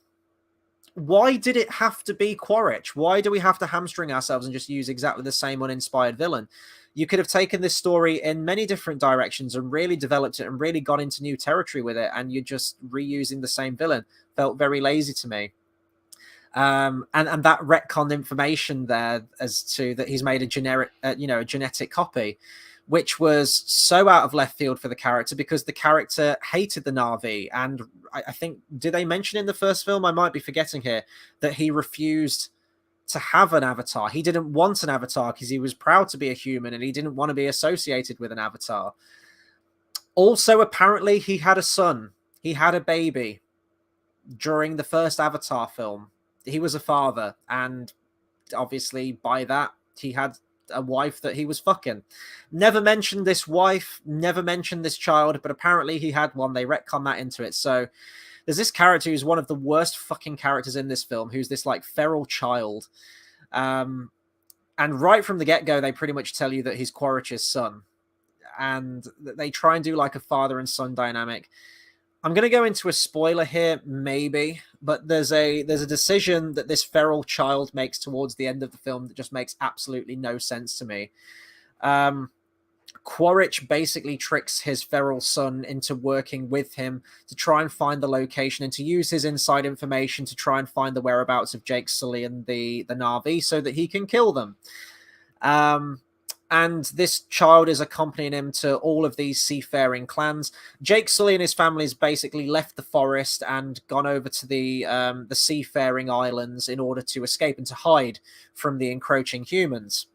Why did it have to be Quaritch? Why do we have to hamstring ourselves and just use exactly the same uninspired villain? You could have taken this story in many different directions and really developed it and really got into new territory with it, and you're just reusing the same villain. Felt very lazy to me. And that retconned information there as to that he's made a generic, a genetic copy, which was so out of left field for the character because the character hated the Na'vi. And I think, did they mention in the first film, I might be forgetting here, that he refused to have an avatar. He didn't want an avatar because he was proud to be a human and he didn't want to be associated with an avatar. Also, apparently, he had a son. He had a baby during the first Avatar film. He was a father, and obviously by that, he had a wife that he was fucking. Never mentioned this wife, never mentioned this child, but apparently he had one. They retcon that into it. So there's this character who's one of the worst fucking characters in this film, who's this like feral child. And right from the get-go, they pretty much tell you that he's Quaritch's son. And they try and do like a father and son dynamic. I'm going to go into a spoiler here, maybe, but there's a decision that this feral child makes towards the end of the film that just makes absolutely no sense to me. Quaritch basically tricks his feral son into working with him to try and find the location and to use his inside information to try and find the whereabouts of Jake Sully and the Na'vi so that he can kill them. And this child is accompanying him to all of these seafaring clans. Jake Sully and his family has basically left the forest and gone over to the seafaring islands in order to escape and to hide from the encroaching humans,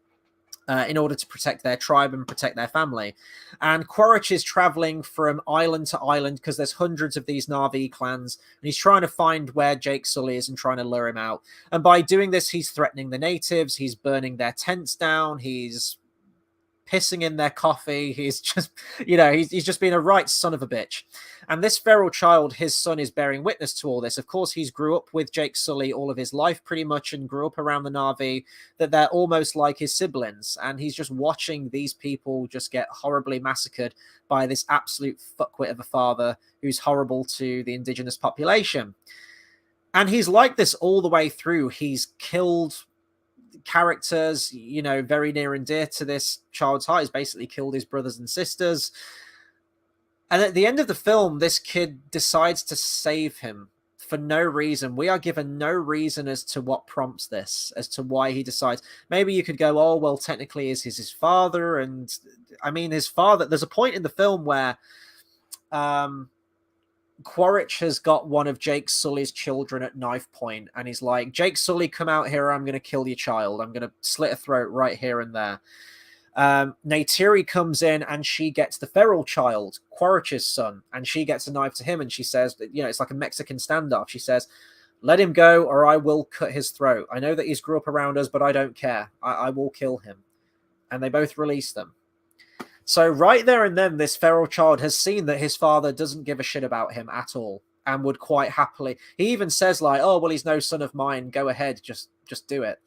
in order to protect their tribe and protect their family. And Quaritch is traveling from island to island because there's hundreds of these Na'vi clans, and he's trying to find where Jake Sully is and trying to lure him out. And by doing this, he's threatening the natives, he's burning their tents down, he's pissing in their coffee. He's just, he's just being a right son of a bitch. And this feral child, his son, is bearing witness to all this. Of course, he's grew up with Jake Sully all of his life pretty much and grew up around the Na'vi, that they're almost like his siblings. And he's just watching these people just get horribly massacred by this absolute fuckwit of a father who's horrible to the indigenous population. And he's like this all the way through. He's killed characters, very near and dear to this child's heart. He's basically killed his brothers and sisters. And at the end of the film, this kid decides to save him for no reason. We are given no reason as to what prompts this, as to why he decides. Maybe you could go, oh, well, technically is his father. And I mean, his father, there's a point in the film where Quaritch has got one of Jake Sully's children at knife point, and he's like, Jake Sully, come out here, I'm going to kill your child. I'm going to slit a throat right here and there. Neytiri comes in and she gets the feral child, Quaritch's son, and she gets a knife to him, and she says, you know, it's like a Mexican standoff. She says, let him go or I will cut his throat. I know that he's grew up around us, but I don't care. I will kill him. And they both release them. So right there and then, this feral child has seen that his father doesn't give a shit about him at all and would quite happily. He even says like, oh, well, he's no son of mine. Go ahead. Just do it.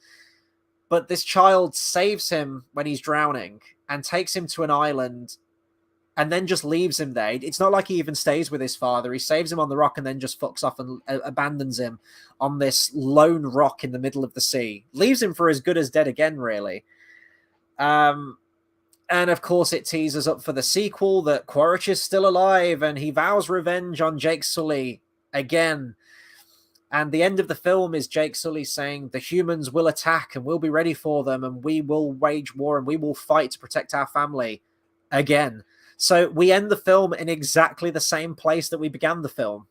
But this child saves him when he's drowning and takes him to an island and then just leaves him there. It's not like he even stays with his father. He saves him on the rock and then just fucks off and abandons him on this lone rock in the middle of the sea. Leaves him for as good as dead again, really. And of course, it teases up for the sequel that Quaritch is still alive and he vows revenge on Jake Sully again. And the end of the film is Jake Sully saying the humans will attack and we'll be ready for them and we will wage war and we will fight to protect our family again. So we end the film in exactly the same place that we began the film.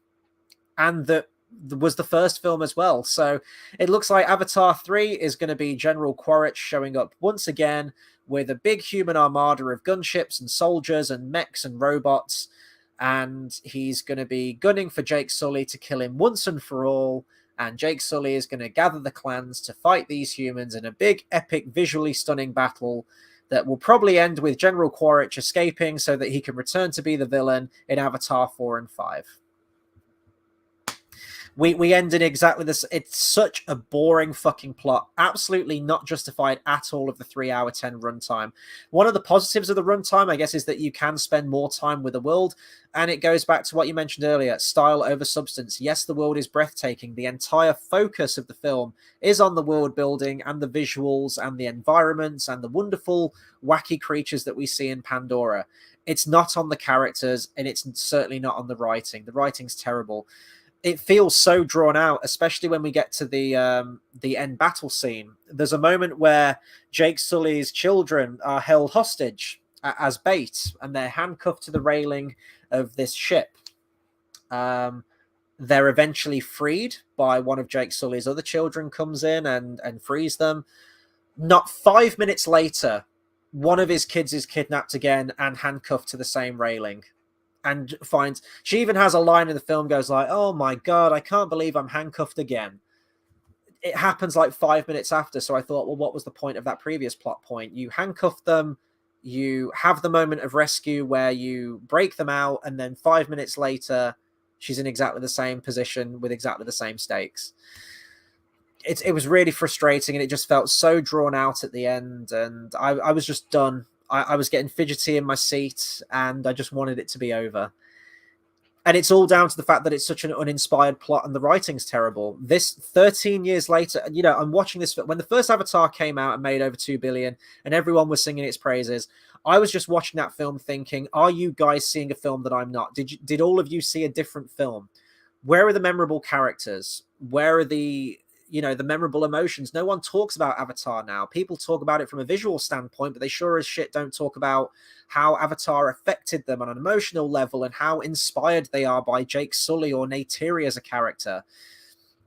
And that was the first film as well. So it looks like Avatar 3 is going to be General Quaritch showing up once again with a big human armada of gunships and soldiers and mechs and robots. And he's going to be gunning for Jake Sully to kill him once and for all. And Jake Sully is going to gather the clans to fight these humans in a big, epic, visually stunning battle that will probably end with General Quaritch escaping so that he can return to be the villain in Avatar 4 and 5. We ended exactly this. It's such a boring fucking plot. Absolutely not justified at all of the 3-hour 10 runtime. One of the positives of the runtime, I guess, is that you can spend more time with the world. And it goes back to what you mentioned earlier, style over substance. Yes, the world is breathtaking. The entire focus of the film is on the world building and the visuals and the environments and the wonderful, wacky creatures that we see in Pandora. It's not on the characters, and it's certainly not on the writing. The writing's terrible. It feels so drawn out, especially when we get to the end battle scene. There's a moment where Jake Sully's children are held hostage as bait, and they're handcuffed to the railing of this ship. They're eventually freed by one of Jake Sully's other children comes in and frees them. Not 5 minutes later, one of his kids is kidnapped again and handcuffed to the same railing. And finds, she even has a line in the film goes like, oh my God, I can't believe I'm handcuffed again. It happens like 5 minutes after. So I thought, well, what was the point of that previous plot point? You handcuff them, you have the moment of rescue where you break them out, and then 5 minutes later, she's in exactly the same position with exactly the same stakes. It was really frustrating, and it just felt so drawn out at the end, and I was just done. I was getting fidgety in my seat, and I just wanted it to be over. And it's all down to the fact that it's such an uninspired plot and the writing's terrible. This 13 years later, you know, I'm watching this. When the first Avatar came out and made over 2 billion and everyone was singing its praises, I was just watching that film thinking, are you guys seeing a film that I'm not? Did all of you see a different film? Where are the memorable characters? Where are the memorable emotions? No one talks about Avatar now. People talk about it from a visual standpoint, but they sure as shit don't talk about how Avatar affected them on an emotional level and how inspired they are by Jake Sully or Neytiri as a character.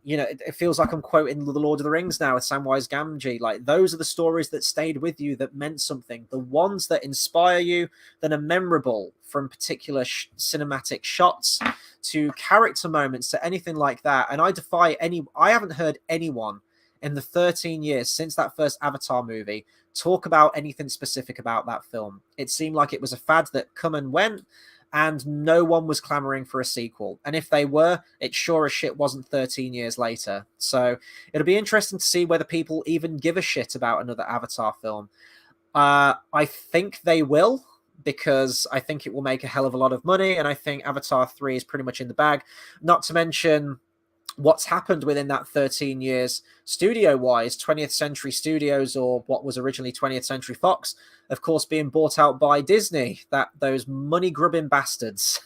You know, it feels like I'm quoting The Lord of the Rings now with Samwise Gamgee. Like, those are the stories that stayed with you, that meant something. The ones that inspire you, that are memorable, from particular cinematic shots to character moments to anything like that. And I haven't heard anyone in the 13 years since that first Avatar movie talk about anything specific about that film. It seemed like it was a fad that come and went, and no one was clamoring for a sequel. And if they were, it sure as shit wasn't 13 years later. So it'll be interesting to see whether people even give a shit about another Avatar film. I think they will, because I think it will make a hell of a lot of money, and I think Avatar 3 is pretty much in the bag. Not to mention what's happened within that 13 years studio-wise. 20th Century Studios, or what was originally 20th Century Fox, of course, being bought out by Disney, those money-grubbing bastards.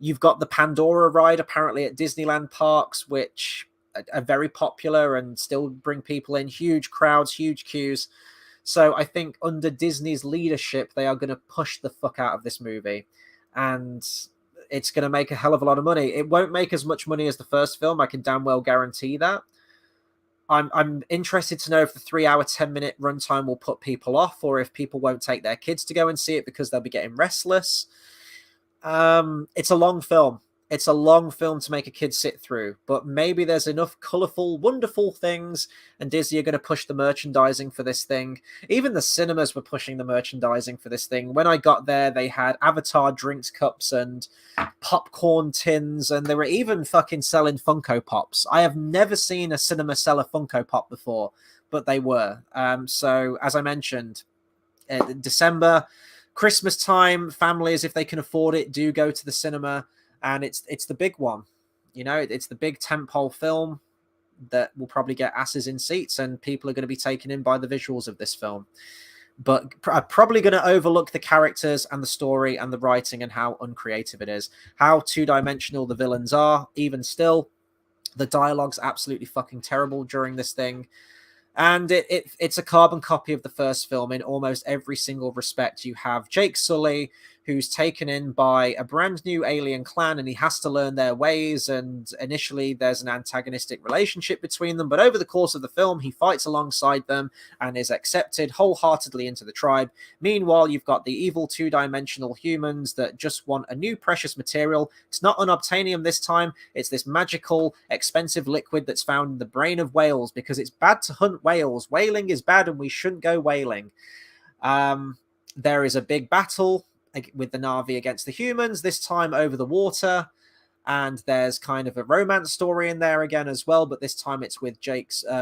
You've got the Pandora ride apparently at Disneyland parks, which are very popular and still bring people in, huge crowds, huge queues. So I think under Disney's leadership, they are going to push the fuck out of this movie, and it's going to make a hell of a lot of money. It won't make as much money as the first film. I can damn well guarantee that. I'm interested to know if the 3-hour, 10-minute runtime will put people off, or if people won't take their kids to go and see it because they'll be getting restless. It's a long film. It's a long film to make a kid sit through, but maybe there's enough colorful, wonderful things, and Disney are going to push the merchandising for this thing. Even the cinemas were pushing the merchandising for this thing. When I got there, they had Avatar drinks cups and popcorn tins, and they were even fucking selling Funko Pops. I have never seen a cinema sell a Funko Pop before, but they were. So, as I mentioned, December, Christmas time, families, if they can afford it, do go to the cinema. And it's the big one, it's the big tentpole film that will probably get asses in seats, and people are going to be taken in by the visuals of this film. But I'm probably going to overlook the characters and the story and the writing and how uncreative it is, how two-dimensional the villains are. Even still, the dialogue's absolutely fucking terrible during this thing. And it's a carbon copy of the first film in almost every single respect. You have Jake Sully, who's taken in by a brand new alien clan, and he has to learn their ways. And initially, there's an antagonistic relationship between them. But over the course of the film, he fights alongside them and is accepted wholeheartedly into the tribe. Meanwhile, you've got the evil two-dimensional humans that just want a new precious material. It's not unobtainium this time. It's this magical, expensive liquid that's found in the brain of whales, because it's bad to hunt whales. Whaling is bad, and we shouldn't go whaling. There is a big battle with the Na'vi against the humans, this time over the water, and there's kind of a romance story in there again as well, but this time it's with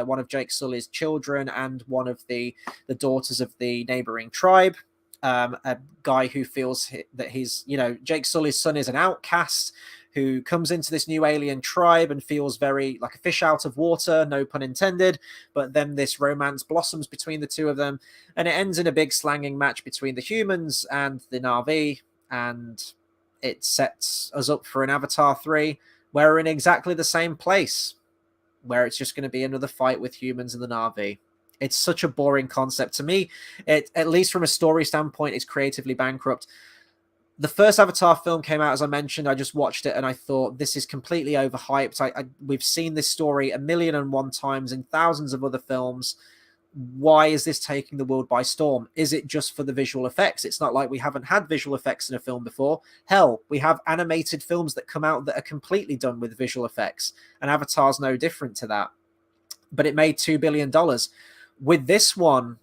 one of Jake Sully's children and one of the daughters of the neighboring tribe. A guy who feels that Jake Sully's son is an outcast who comes into this new alien tribe and feels very like a fish out of water, no pun intended. But then this romance blossoms between the two of them, and it ends in a big slanging match between the humans and the Na'vi, and it sets us up for an Avatar 3, where we're in exactly the same place, where it's just going to be another fight with humans and the Na'vi. It's such a boring concept. To me, at least from a story standpoint, it's creatively bankrupt. The first Avatar film came out, as I mentioned. I just watched it and I thought, this is completely overhyped. We've seen this story 1,000,001 times in thousands of other films. Why is this taking the world by storm? Is it just for the visual effects? It's not like we haven't had visual effects in a film before. Hell, we have animated films that come out that are completely done with visual effects, and Avatar's no different to that. But it made $2 billion. With this one,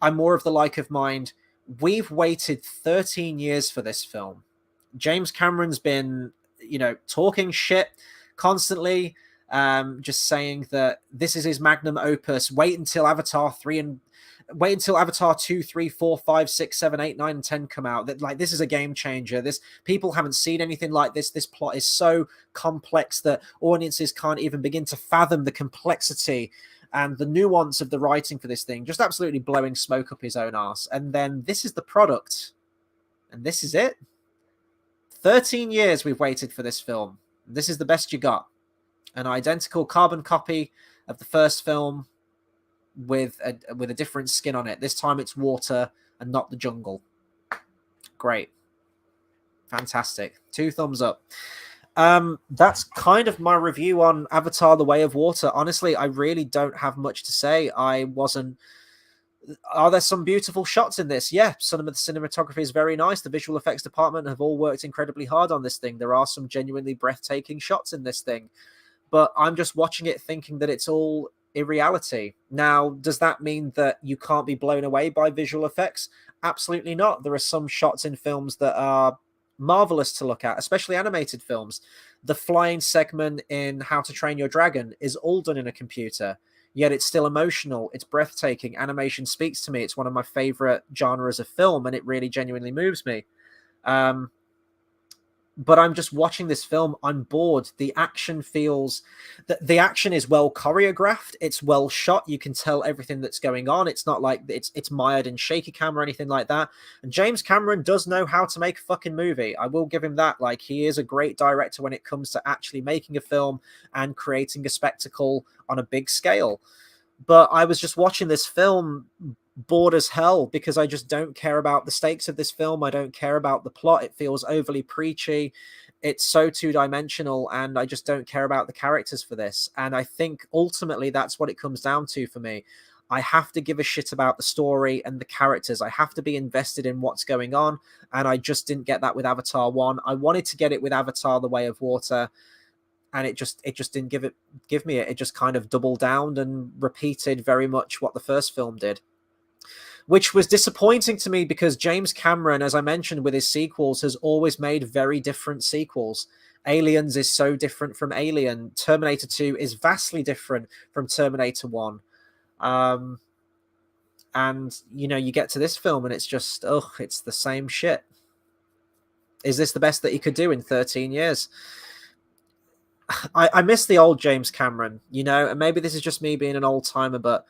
I'm more of the like of mind. We've waited 13 years for this film. James Cameron's been, talking shit constantly, just saying that this is his magnum opus. Wait until Avatar 2, 3, 4, 5, 6, 7, 8, 9, and 10 come out. That this is a game changer. People haven't seen anything like this. This plot is so complex that audiences can't even begin to fathom the complexity and the nuance of the writing for this thing, just absolutely blowing smoke up his own arse. And then this is the product. And this is it. 13 years we've waited for this film. This is the best you got. An identical carbon copy of the first film with a different skin on it. This time it's water and not the jungle. Great. Fantastic. 2 thumbs up. That's kind of my review on Avatar: The Way of Water. Honestly, I really don't have much to say. Are there some beautiful shots in this? Yeah, some of the cinematography is very nice. The visual effects department have all worked incredibly hard on this thing. There are some genuinely breathtaking shots in this thing, but I'm just watching it thinking that it's all irreality. Now, does that mean that you can't be blown away by visual effects? Absolutely not. There are some shots in films that are marvelous to look at, especially animated films. The flying segment in How to Train Your Dragon is all done in a computer, yet it's still emotional. It's breathtaking. Animation speaks to me. It's one of my favorite genres of film, and it really genuinely moves me. but I'm just watching this film. I'm bored. The action feels that the action is well choreographed. It's well shot. You can tell everything that's going on. It's not like it's mired in shaky cam or anything like that. And James Cameron does know how to make a fucking movie. I will give him that. Like, he is a great director when it comes to actually making a film and creating a spectacle on a big scale. But I was just watching this film bored as hell because I just don't care about the stakes of this film. I don't care about the plot. It feels overly preachy. It's so two-dimensional, and I just don't care about the characters for this. And I think ultimately that's what it comes down to for me. I have to give a shit about the story and the characters. I have to be invested in what's going on, and I just didn't get that with Avatar 1. I wanted to get it with Avatar: The Way of Water, and it just didn't give me it. It just kind of doubled down and repeated very much what the first film did, which was disappointing to me because James Cameron, as I mentioned with his sequels, has always made very different sequels. Aliens is so different from Alien. Terminator 2 is vastly different from Terminator 1. And, you know, you get to this film and it's just, it's the same shit. Is this the best that he could do in 13 years? I miss the old James Cameron, you know, and maybe this is just me being an old timer, but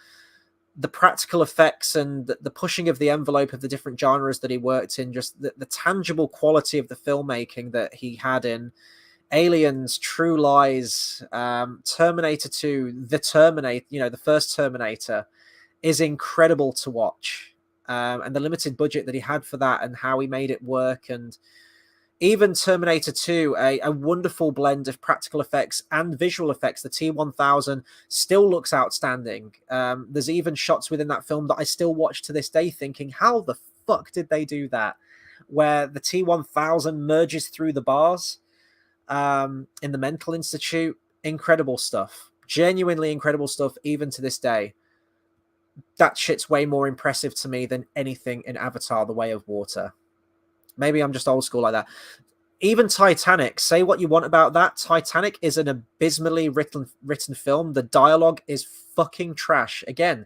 the practical effects and the pushing of the envelope of the different genres that he worked in, just the tangible quality of the filmmaking that he had in Aliens, True Lies, Terminator 2, The Terminator, you know, the first Terminator is incredible to watch. And the limited budget that he had for that and how he made it work. And even Terminator 2, a wonderful blend of practical effects and visual effects. The T-1000 still looks outstanding. There's even shots within that film that I still watch to this day thinking, how the fuck did they do that? Where the T-1000 merges through the bars in the mental institute. Incredible stuff. Genuinely incredible stuff, even to this day. That shit's way more impressive to me than anything in Avatar: The Way of Water. Maybe I'm just old school like that. Even Titanic, say what you want about that. Titanic is an abysmally written film. The dialogue is fucking trash. Again,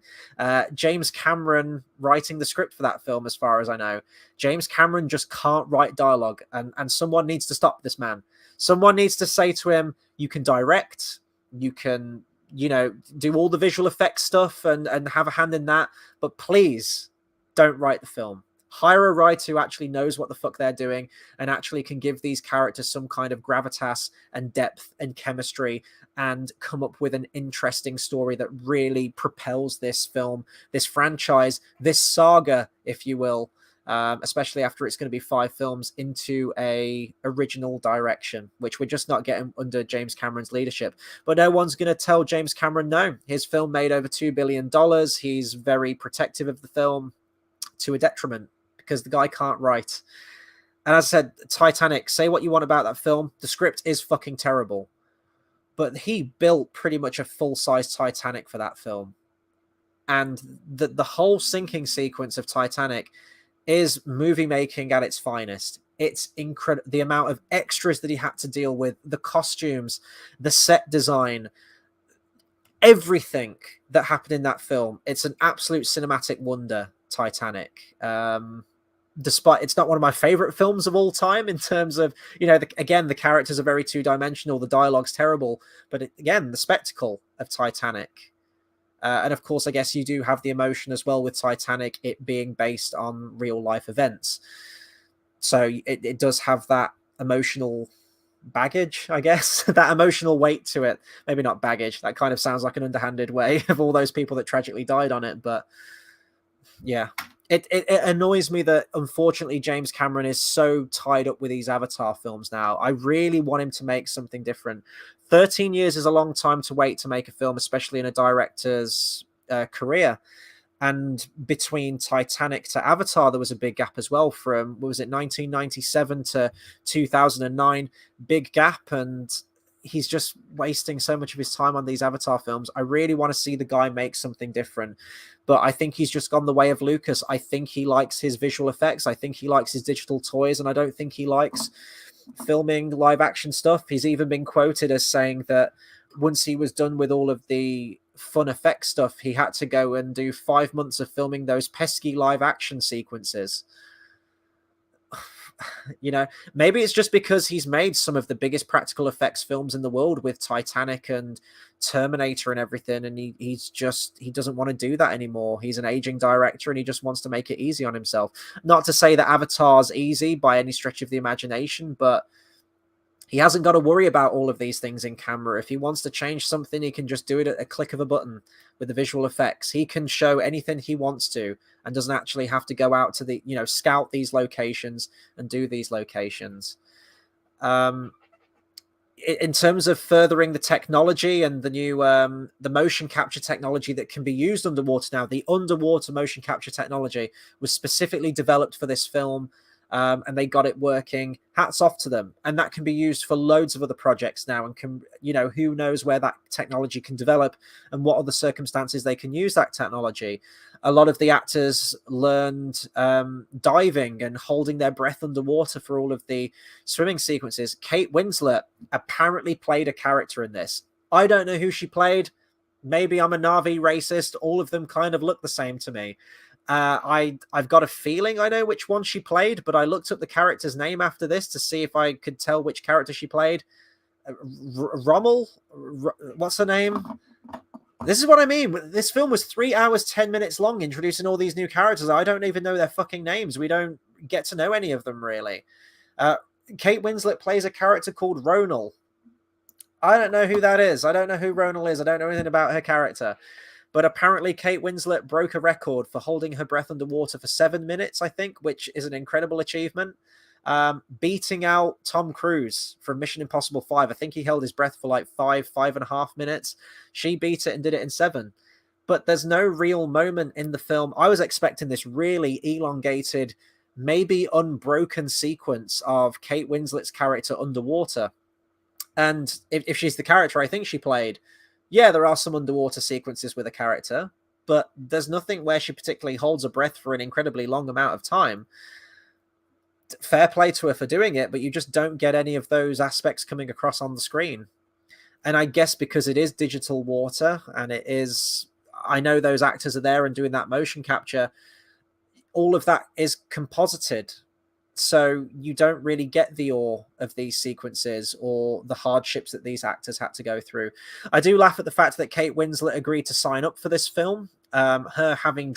James Cameron writing the script for that film, as far as I know. James Cameron just can't write dialogue, and someone needs to stop this man. Someone needs to say to him, you can direct, you can, you know, do all the visual effects stuff and have a hand in that, but please don't write the film. Hire a writer who actually knows what the fuck they're doing and actually can give these characters some kind of gravitas and depth and chemistry and come up with an interesting story that really propels this film, this franchise, this saga, if you will, especially after it's going to be 5 films, into a original direction, which we're just not getting under James Cameron's leadership. But no one's going to tell James Cameron no. His film made over $2 billion. He's very protective of the film to a detriment, because the guy can't write. And as I said, Titanic, say what you want about that film. The script is fucking terrible. But he built pretty much a full-size Titanic for that film. And the whole sinking sequence of Titanic is movie making at its finest. It's incredible. The amount of extras that he had to deal with, the costumes, the set design, everything that happened in that film. It's an absolute cinematic wonder, Titanic. Despite it's not one of my favorite films of all time in terms of, you know, again, the characters are very two-dimensional, the dialogue's terrible, but again, the spectacle of Titanic. And of course, I guess you do have the emotion as well with Titanic, it being based on real life events. So it does have that emotional baggage, I guess, that emotional weight to it. Maybe not baggage. That kind of sounds like an underhanded way of all those people that tragically died on it. But yeah, it annoys me that unfortunately James Cameron is so tied up with these Avatar films now. I really want him to make something different. 13 years is a long time to wait to make a film, especially in a director's career. And between Titanic to Avatar, there was a big gap as well from, what was it, 1997 to 2009, big gap. And he's just wasting so much of his time on these Avatar films. I really want to see the guy make something different, but I think he's just gone the way of Lucas. I think he likes his visual effects. I think he likes his digital toys, and I don't think he likes filming live action stuff. He's even been quoted as saying that once he was done with all of the fun effect stuff, he had to go and do 5 months of filming those pesky live action sequences. you know, maybe it's just because he's made some of the biggest practical effects films in the world with Titanic and Terminator and everything, and he doesn't want to do that anymore. He's an aging director and he just wants to make it easy on himself. Not to say that Avatar's easy by any stretch of the imagination, but he hasn't got to worry about all of these things in camera. If he wants to change something, he can just do it at a click of a button with the visual effects. He can show anything he wants to and doesn't actually have to go out to the, scout these locations and do these locations. In terms of furthering the technology and the new the motion capture technology that can be used underwater now, the underwater motion capture technology was specifically developed for this film. And they got it working. Hats off to them. And that can be used for loads of other projects now, and can, who knows where that technology can develop and what other circumstances they can use that technology. A lot of the actors learned diving and holding their breath underwater for all of the swimming sequences. Kate Winslet apparently played a character in this. I don't know who she played. Maybe I'm a Na'vi racist. All of them kind of look the same to me. I've got a feeling I know which one she played, but I looked up the character's name after this to see if I could tell which character she played. Rommel? What's her name? This is what I mean. This film was 3 hours, 10 minutes long, introducing all these new characters. I don't even know their fucking names. We don't get to know any of them, really. Kate Winslet plays a character called Ronal. I don't know who that is. I don't know who Ronal is. I don't know anything about her character. But apparently Kate Winslet broke a record for holding her breath underwater for 7 minutes, I think, which is an incredible achievement. Beating out Tom Cruise from Mission Impossible 5. I think he held his breath for like 5.5 minutes. She beat it and did it in 7. But there's no real moment in the film. I was expecting this really elongated, maybe unbroken sequence of Kate Winslet's character underwater. And if she's the character I think she played, yeah, there are some underwater sequences with a character, but there's nothing where she particularly holds her breath for an incredibly long amount of time. Fair play to her for doing it, but you just don't get any of those aspects coming across on the screen. And I guess because it is digital water and it is, I know those actors are there and doing that motion capture, all of that is composited. So you don't really get the awe of these sequences or the hardships that these actors had to go through. I do laugh at the fact that Kate Winslet agreed to sign up for this film. Her having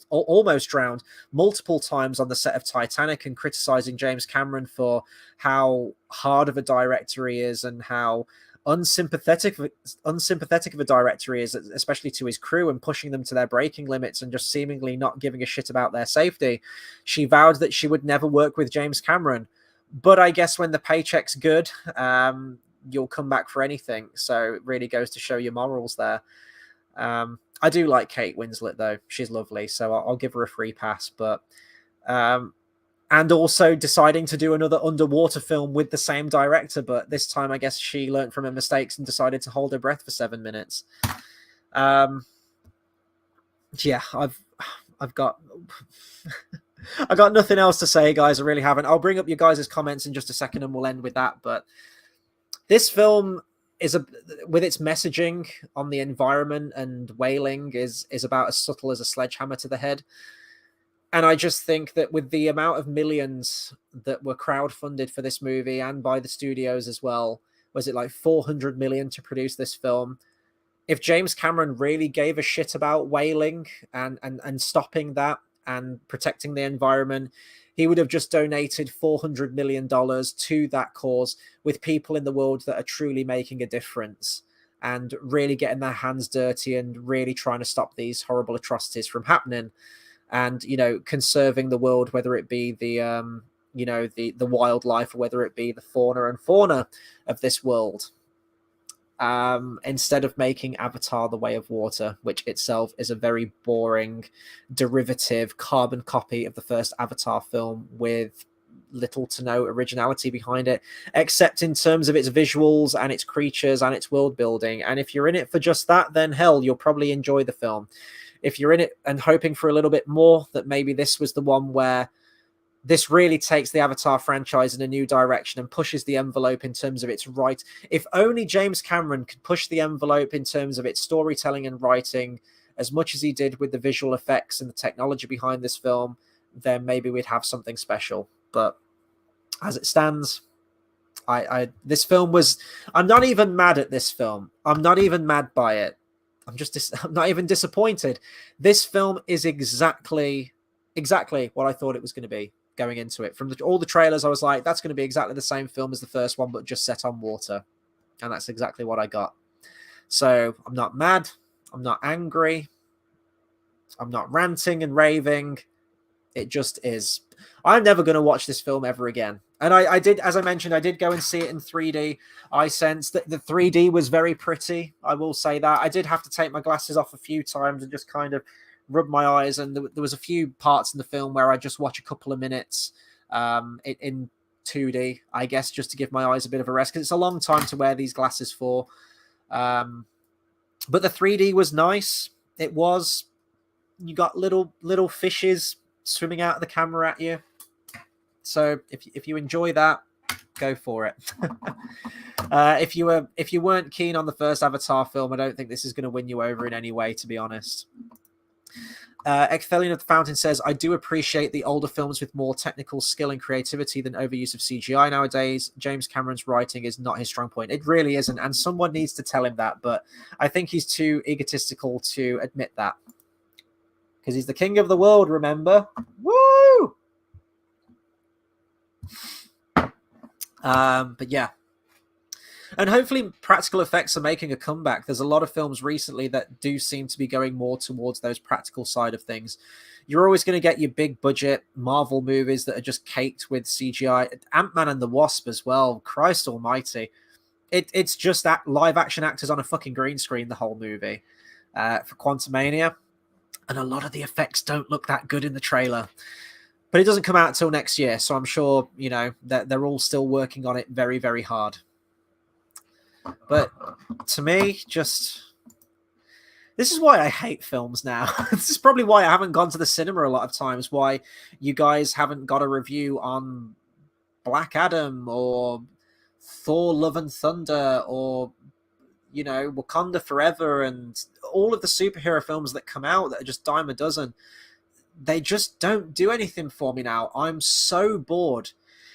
almost drowned multiple times on the set of Titanic and criticizing James Cameron for how hard of a director he is and how unsympathetic of a director he is, especially to his crew, and pushing them to their breaking limits and just seemingly not giving a shit about their safety. She vowed that she would never work with James Cameron. But I guess when the paycheck's good, you'll come back for anything. So it really goes to show your morals there. I do like Kate Winslet, though. She's lovely, so I'll give her a free pass. But and also deciding to do another underwater film with the same director, but this time I guess she learned from her mistakes and decided to hold her breath for 7 minutes. Yeah, I've got I got nothing else to say, guys. I really haven't. I'll bring up your guys' comments in just a second and we'll end with that. But this film is with its messaging on the environment and whaling is about as subtle as a sledgehammer to the head. And I just think that with the amount of millions that were crowdfunded for this movie and by the studios as well, was it like 400 million to produce this film? If James Cameron really gave a shit about whaling and stopping that and protecting the environment, he would have just donated $400 million to that cause with people in the world that are truly making a difference and really getting their hands dirty and really trying to stop these horrible atrocities from happening. And, conserving the world, whether it be the wildlife or whether it be the fauna of this world, instead of making Avatar the Way of Water, which itself is a very boring, derivative, carbon copy of the first Avatar film with little to no originality behind it, except in terms of its visuals and its creatures and its world building. And if you're in it for just that, then hell, you'll probably enjoy the film. If you're in it and hoping for a little bit more, that maybe this was the one where this really takes the Avatar franchise in a new direction and pushes the envelope in terms of its right. If only James Cameron could push the envelope in terms of its storytelling and writing as much as he did with the visual effects and the technology behind this film, then maybe we'd have something special. But as it stands, this film was. I'm not even mad at this film. I'm not even mad by it. I'm not even disappointed. This film is exactly what I thought it was going to be going into it. From all the trailers, I was like, that's going to be exactly the same film as the first one, but just set on water. And that's exactly what I got. So I'm not mad. I'm not angry. I'm not ranting and raving. It just is. I'm never going to watch this film ever again. And I did, as I mentioned, I did go and see it in 3D. iSense that the 3D was very pretty. I will say that. I did have to take my glasses off a few times and just kind of rub my eyes. And there was a few parts in the film where I just watch a couple of minutes in 2D, I guess, just to give my eyes a bit of a rest, because it's a long time to wear these glasses for. But the 3D was nice. It was. You got little fishes swimming out of the camera at you. So if you enjoy that, go for it. If you weren't keen on the first Avatar film, I don't think this is going to win you over in any way, to be honest. Ecthelion of the Fountain says, I do appreciate the older films with more technical skill and creativity than overuse of CGI nowadays. James Cameron's writing is not his strong point. It really isn't, and someone needs to tell him that, but I think he's too egotistical to admit that. Because he's the king of the world, remember? Woo! But yeah. And hopefully practical effects are making a comeback. There's a lot of films recently that do seem to be going more towards those practical side of things. You're always going to get your big budget Marvel movies that are just caked with CGI. Ant-Man and the Wasp as well. Christ almighty. It's just that live action actors on a fucking green screen the whole movie. For Quantumania. And a lot of the effects don't look that good in the trailer. But it doesn't come out until next year, so I'm sure, that they're all still working on it very, very hard. But to me, this is why I hate films now. This is probably why I haven't gone to the cinema a lot of times, why you guys haven't got a review on Black Adam or Thor Love and Thunder or Wakanda Forever and all of the superhero films that come out that are just dime a dozen. They just don't do anything for me now. I'm so bored.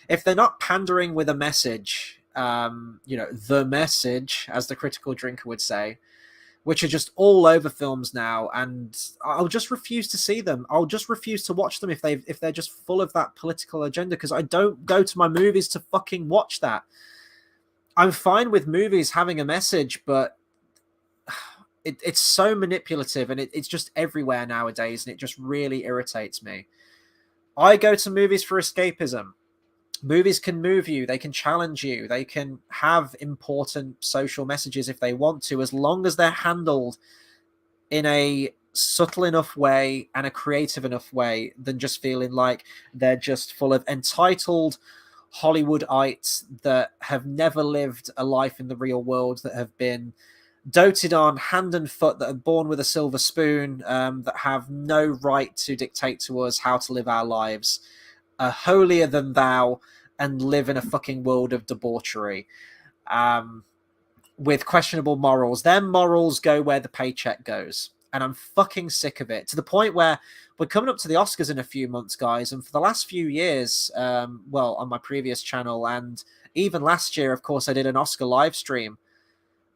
If they're not pandering with a message, the message, as the critical drinker would say, which are just all over films now, and I'll just refuse to see them. I'll just refuse to watch them if they're just full of that political agenda, because I don't go to my movies to fucking watch that. I'm fine with movies having a message, but it's so manipulative, and it's just everywhere nowadays, and it just really irritates me. I go to movies for escapism. Movies can move you, they can challenge you, they can have important social messages if they want to, as long as they're handled in a subtle enough way and a creative enough way than just feeling like they're just full of entitled Hollywoodites that have never lived a life in the real world, that have been doted on hand and foot, that are born with a silver spoon, that have no right to dictate to us how to live our lives, holier than thou, and live in a fucking world of debauchery with questionable morals. Their morals go where the paycheck goes. And I'm fucking sick of it, to the point where we're coming up to the Oscars in a few months, guys. And for the last few years, on my previous channel, and even last year, of course, I did an Oscar live stream.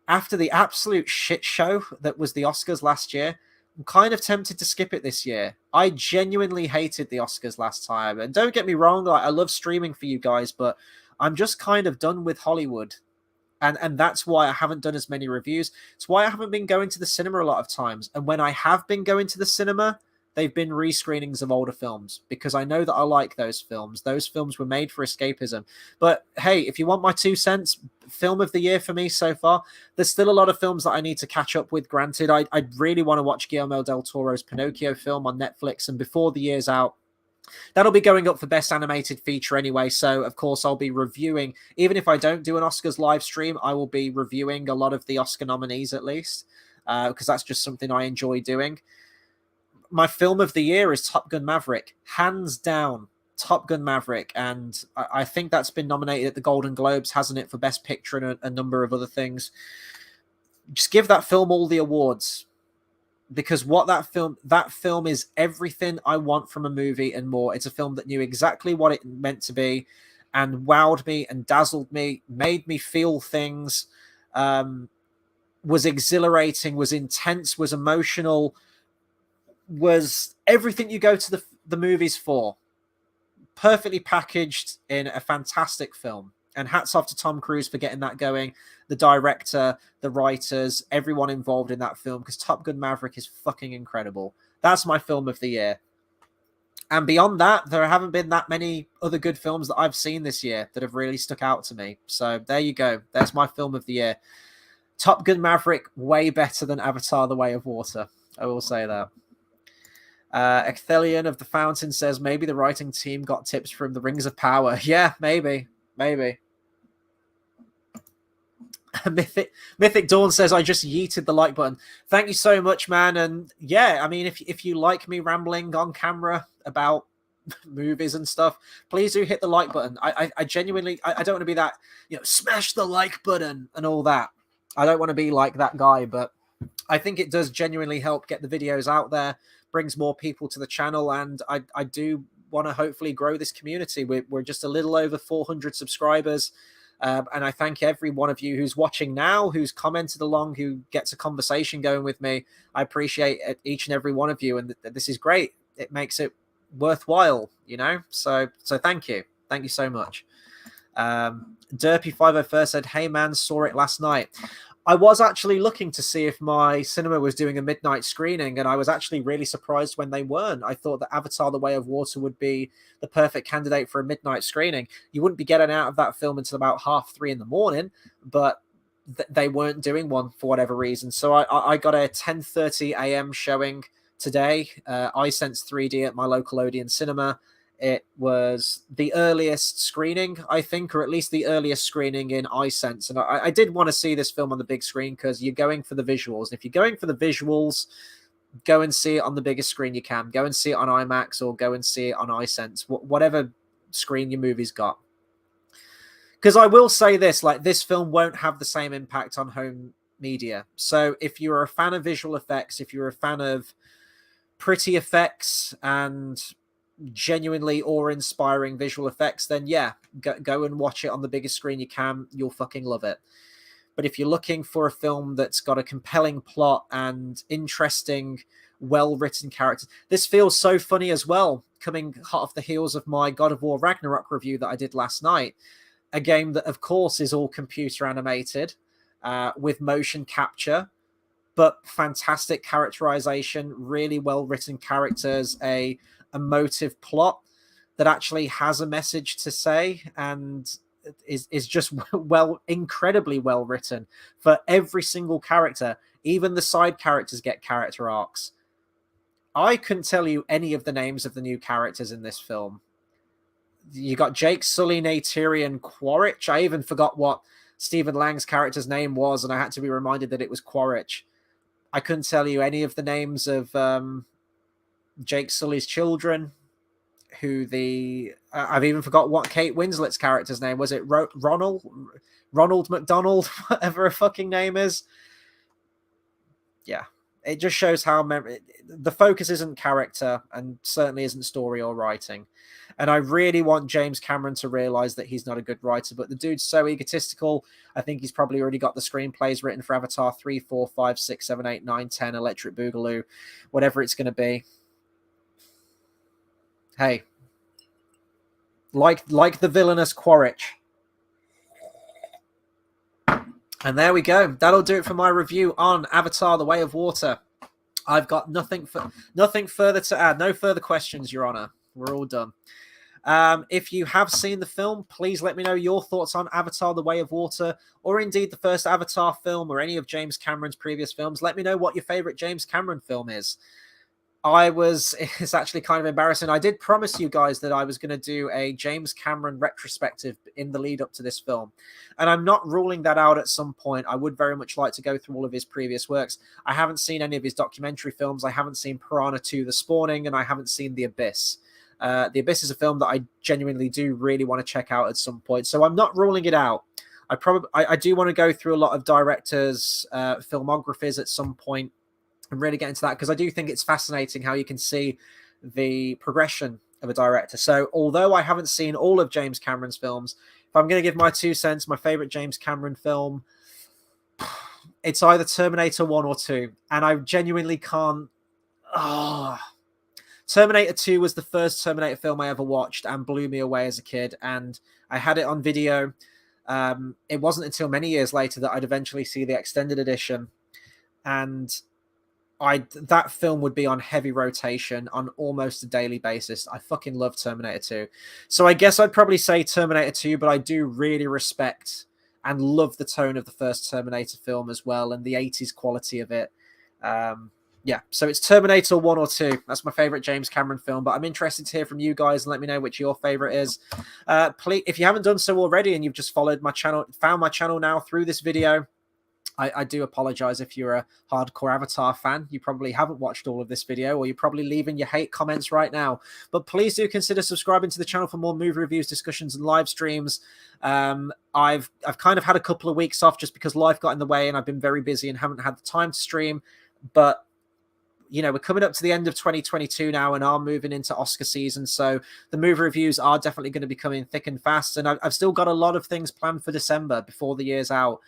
After the absolute shit show that was the Oscars last year, I'm kind of tempted to skip it this year. I genuinely hated the Oscars last time. And don't get me wrong, I love streaming for you guys, but I'm just kind of done with Hollywood. And that's why I haven't done as many reviews. It's why I haven't been going to the cinema a lot of times. And when I have been going to the cinema, they've been rescreenings of older films, because I know that I like those films. Those films were made for escapism. But hey, if you want my 2 cents, film of the year for me so far, there's still a lot of films that I need to catch up with. Granted, I really want to watch Guillermo del Toro's Pinocchio film on Netflix, and before the year's out, that'll be going up for Best Animated Feature anyway, so of course I'll be reviewing. Even if I don't do an Oscars live stream, I will be reviewing a lot of the Oscar nominees at least, because that's just something I enjoy doing. My film of the year is Top Gun Maverick. Hands down, Top Gun Maverick. And I think that's been nominated at the Golden Globes, hasn't it, for Best Picture and a number of other things. Just give that film all the awards. because what that film is everything I want from a movie and more. It's a film that knew exactly what it meant to be and wowed me and dazzled me, made me feel things, was exhilarating, was intense, was emotional, was everything you go to the movies for. Perfectly packaged in a fantastic film. And hats off to Tom Cruise for getting that going, the director, the writers, everyone involved in that film, because Top Gun Maverick is fucking incredible. That's my film of the year. And beyond that, there haven't been that many other good films that I've seen this year that have really stuck out to me. So there you go. There's my film of the year. Top Gun Maverick, way better than Avatar: The Way of Water. I will say that. Ecthelion of the Fountain says maybe the writing team got tips from the Rings of Power. Yeah, maybe. Mythic Dawn says I just yeeted the like button. Thank you so much, man. And yeah, I mean, if you like me rambling on camera about movies and stuff, please do hit the like button. I genuinely I don't want to be that, smash the like button and all that. I don't want to be like that guy, but I think it does genuinely help get the videos out there, brings more people to the channel, and I do want to hopefully grow this community. We're just a little over 400 subscribers, and I thank every one of you who's watching now, who's commented along, who gets a conversation going with me. I appreciate each and every one of you, and this is great. It makes it worthwhile, So thank you so much. Derpy501 said, "Hey man, saw it last night." I was actually looking to see if my cinema was doing a midnight screening, and I was actually really surprised when they weren't. I thought that Avatar: The Way of Water would be the perfect candidate for a midnight screening. You wouldn't be getting out of that film until about 3:30 in the morning, but they weren't doing one for whatever reason. So I got a 10:30 a.m. showing today, iSense 3D at my local Odeon cinema. It was the earliest screening, I think, or at least the earliest screening in iSense. And I did want to see this film on the big screen because you're going for the visuals. And if you're going for the visuals, go and see it on the biggest screen you can. Go and see it on IMAX or go and see it on iSense, whatever screen your movie's got. Because I will say this, this film won't have the same impact on home media. So if you're a fan of visual effects, if you're a fan of pretty effects and genuinely awe-inspiring visual effects, then yeah, go and watch it on the biggest screen you can. You'll fucking love it. But if you're looking for a film that's got a compelling plot and interesting, well-written characters, this feels so funny as well, coming hot off the heels of my God of War Ragnarok review that I did last night. A game that, of course, is all computer animated with motion capture, but fantastic characterization, really well-written characters, a emotive plot that actually has a message to say, and is just incredibly well written for every single character. Even the side characters get character arcs. I couldn't tell you any of the names of the new characters in this film. You got Jake Sully, Neytiri, Quaritch. I even forgot what Stephen Lang's character's name was, and I had to be reminded that it was Quaritch. I couldn't tell you any of the names of Jake Sully's children, I've even forgot what Kate Winslet's character's name was. It Ronald McDonald, whatever her fucking name is. Yeah, it just shows how the focus isn't character and certainly isn't story or writing. And I really want James Cameron to realize that he's not a good writer, but the dude's so egotistical. I think he's probably already got the screenplays written for Avatar 3, 4, 5, 6, 7, 8, 9, 10, Electric Boogaloo, whatever it's going to be. Hey, like the villainous Quaritch. And there we go. That'll do it for my review on Avatar: The Way of Water. I've got nothing further to add. No further questions, Your Honor. We're all done. If you have seen the film, please let me know your thoughts on Avatar: The Way of Water, or indeed the first Avatar film, or any of James Cameron's previous films. Let me know what your favorite James Cameron film is. It's actually kind of embarrassing. I did promise you guys that I was going to do a James Cameron retrospective in the lead up to this film. And I'm not ruling that out at some point. I would very much like to go through all of his previous works. I haven't seen any of his documentary films. I haven't seen Piranha 2: The Spawning, and I haven't seen The Abyss. The Abyss is a film that I genuinely do really want to check out at some point. So I'm not ruling it out. I do want to go through a lot of directors' filmographies at some point. and really get into that, because I do think it's fascinating how you can see the progression of a director. So although I haven't seen all of James Cameron's films, if I'm going to give my 2 cents, my favorite James Cameron film, it's either Terminator 1 or 2. And I genuinely can't. Oh. Terminator 2 was the first Terminator film I ever watched and blew me away as a kid. And I had it on video. It wasn't until many years later that I'd eventually see the extended edition. And that film would be on heavy rotation on almost a daily basis. I fucking love Terminator 2. So I guess I'd probably say Terminator 2, but I do really respect and love the tone of the first Terminator film as well, and the 80s quality of it. Yeah, so it's Terminator 1 or 2. That's my favorite James Cameron film, but I'm interested to hear from you guys and let me know which your favorite is. Please, if you haven't done so already and you've just found my channel now through this video, I do apologize if you're a hardcore Avatar fan. You probably haven't watched all of this video, or you're probably leaving your hate comments right now. But please do consider subscribing to the channel for more movie reviews, discussions, and live streams. I've kind of had a couple of weeks off just because life got in the way and I've been very busy and haven't had the time to stream. But you know, we're coming up to the end of 2022 now and are moving into Oscar season. So the movie reviews are definitely going to be coming thick and fast. And I've still got a lot of things planned for December before the year's out.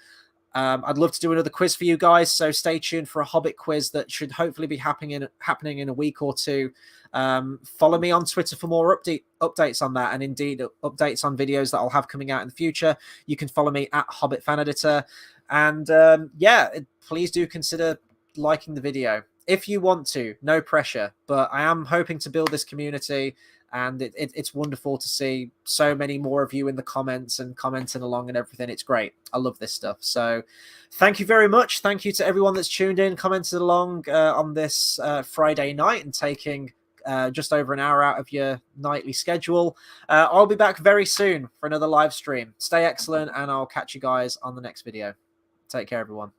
I'd love to do another quiz for you guys, so stay tuned for a Hobbit quiz that should hopefully be happening in a week or two. Follow me on Twitter for more updates on that, and indeed updates on videos that I'll have coming out in the future. You can follow me at Hobbit Fan Editor, and please do consider liking the video if you want to. No pressure, but I am hoping to build this community. And it's wonderful to see so many more of you in the comments and commenting along and everything. It's great. I love this stuff. So thank you very much. Thank you to everyone that's tuned in, commented along on this Friday night and taking just over an hour out of your nightly schedule. I'll be back very soon for another live stream. Stay excellent, and I'll catch you guys on the next video. Take care, everyone.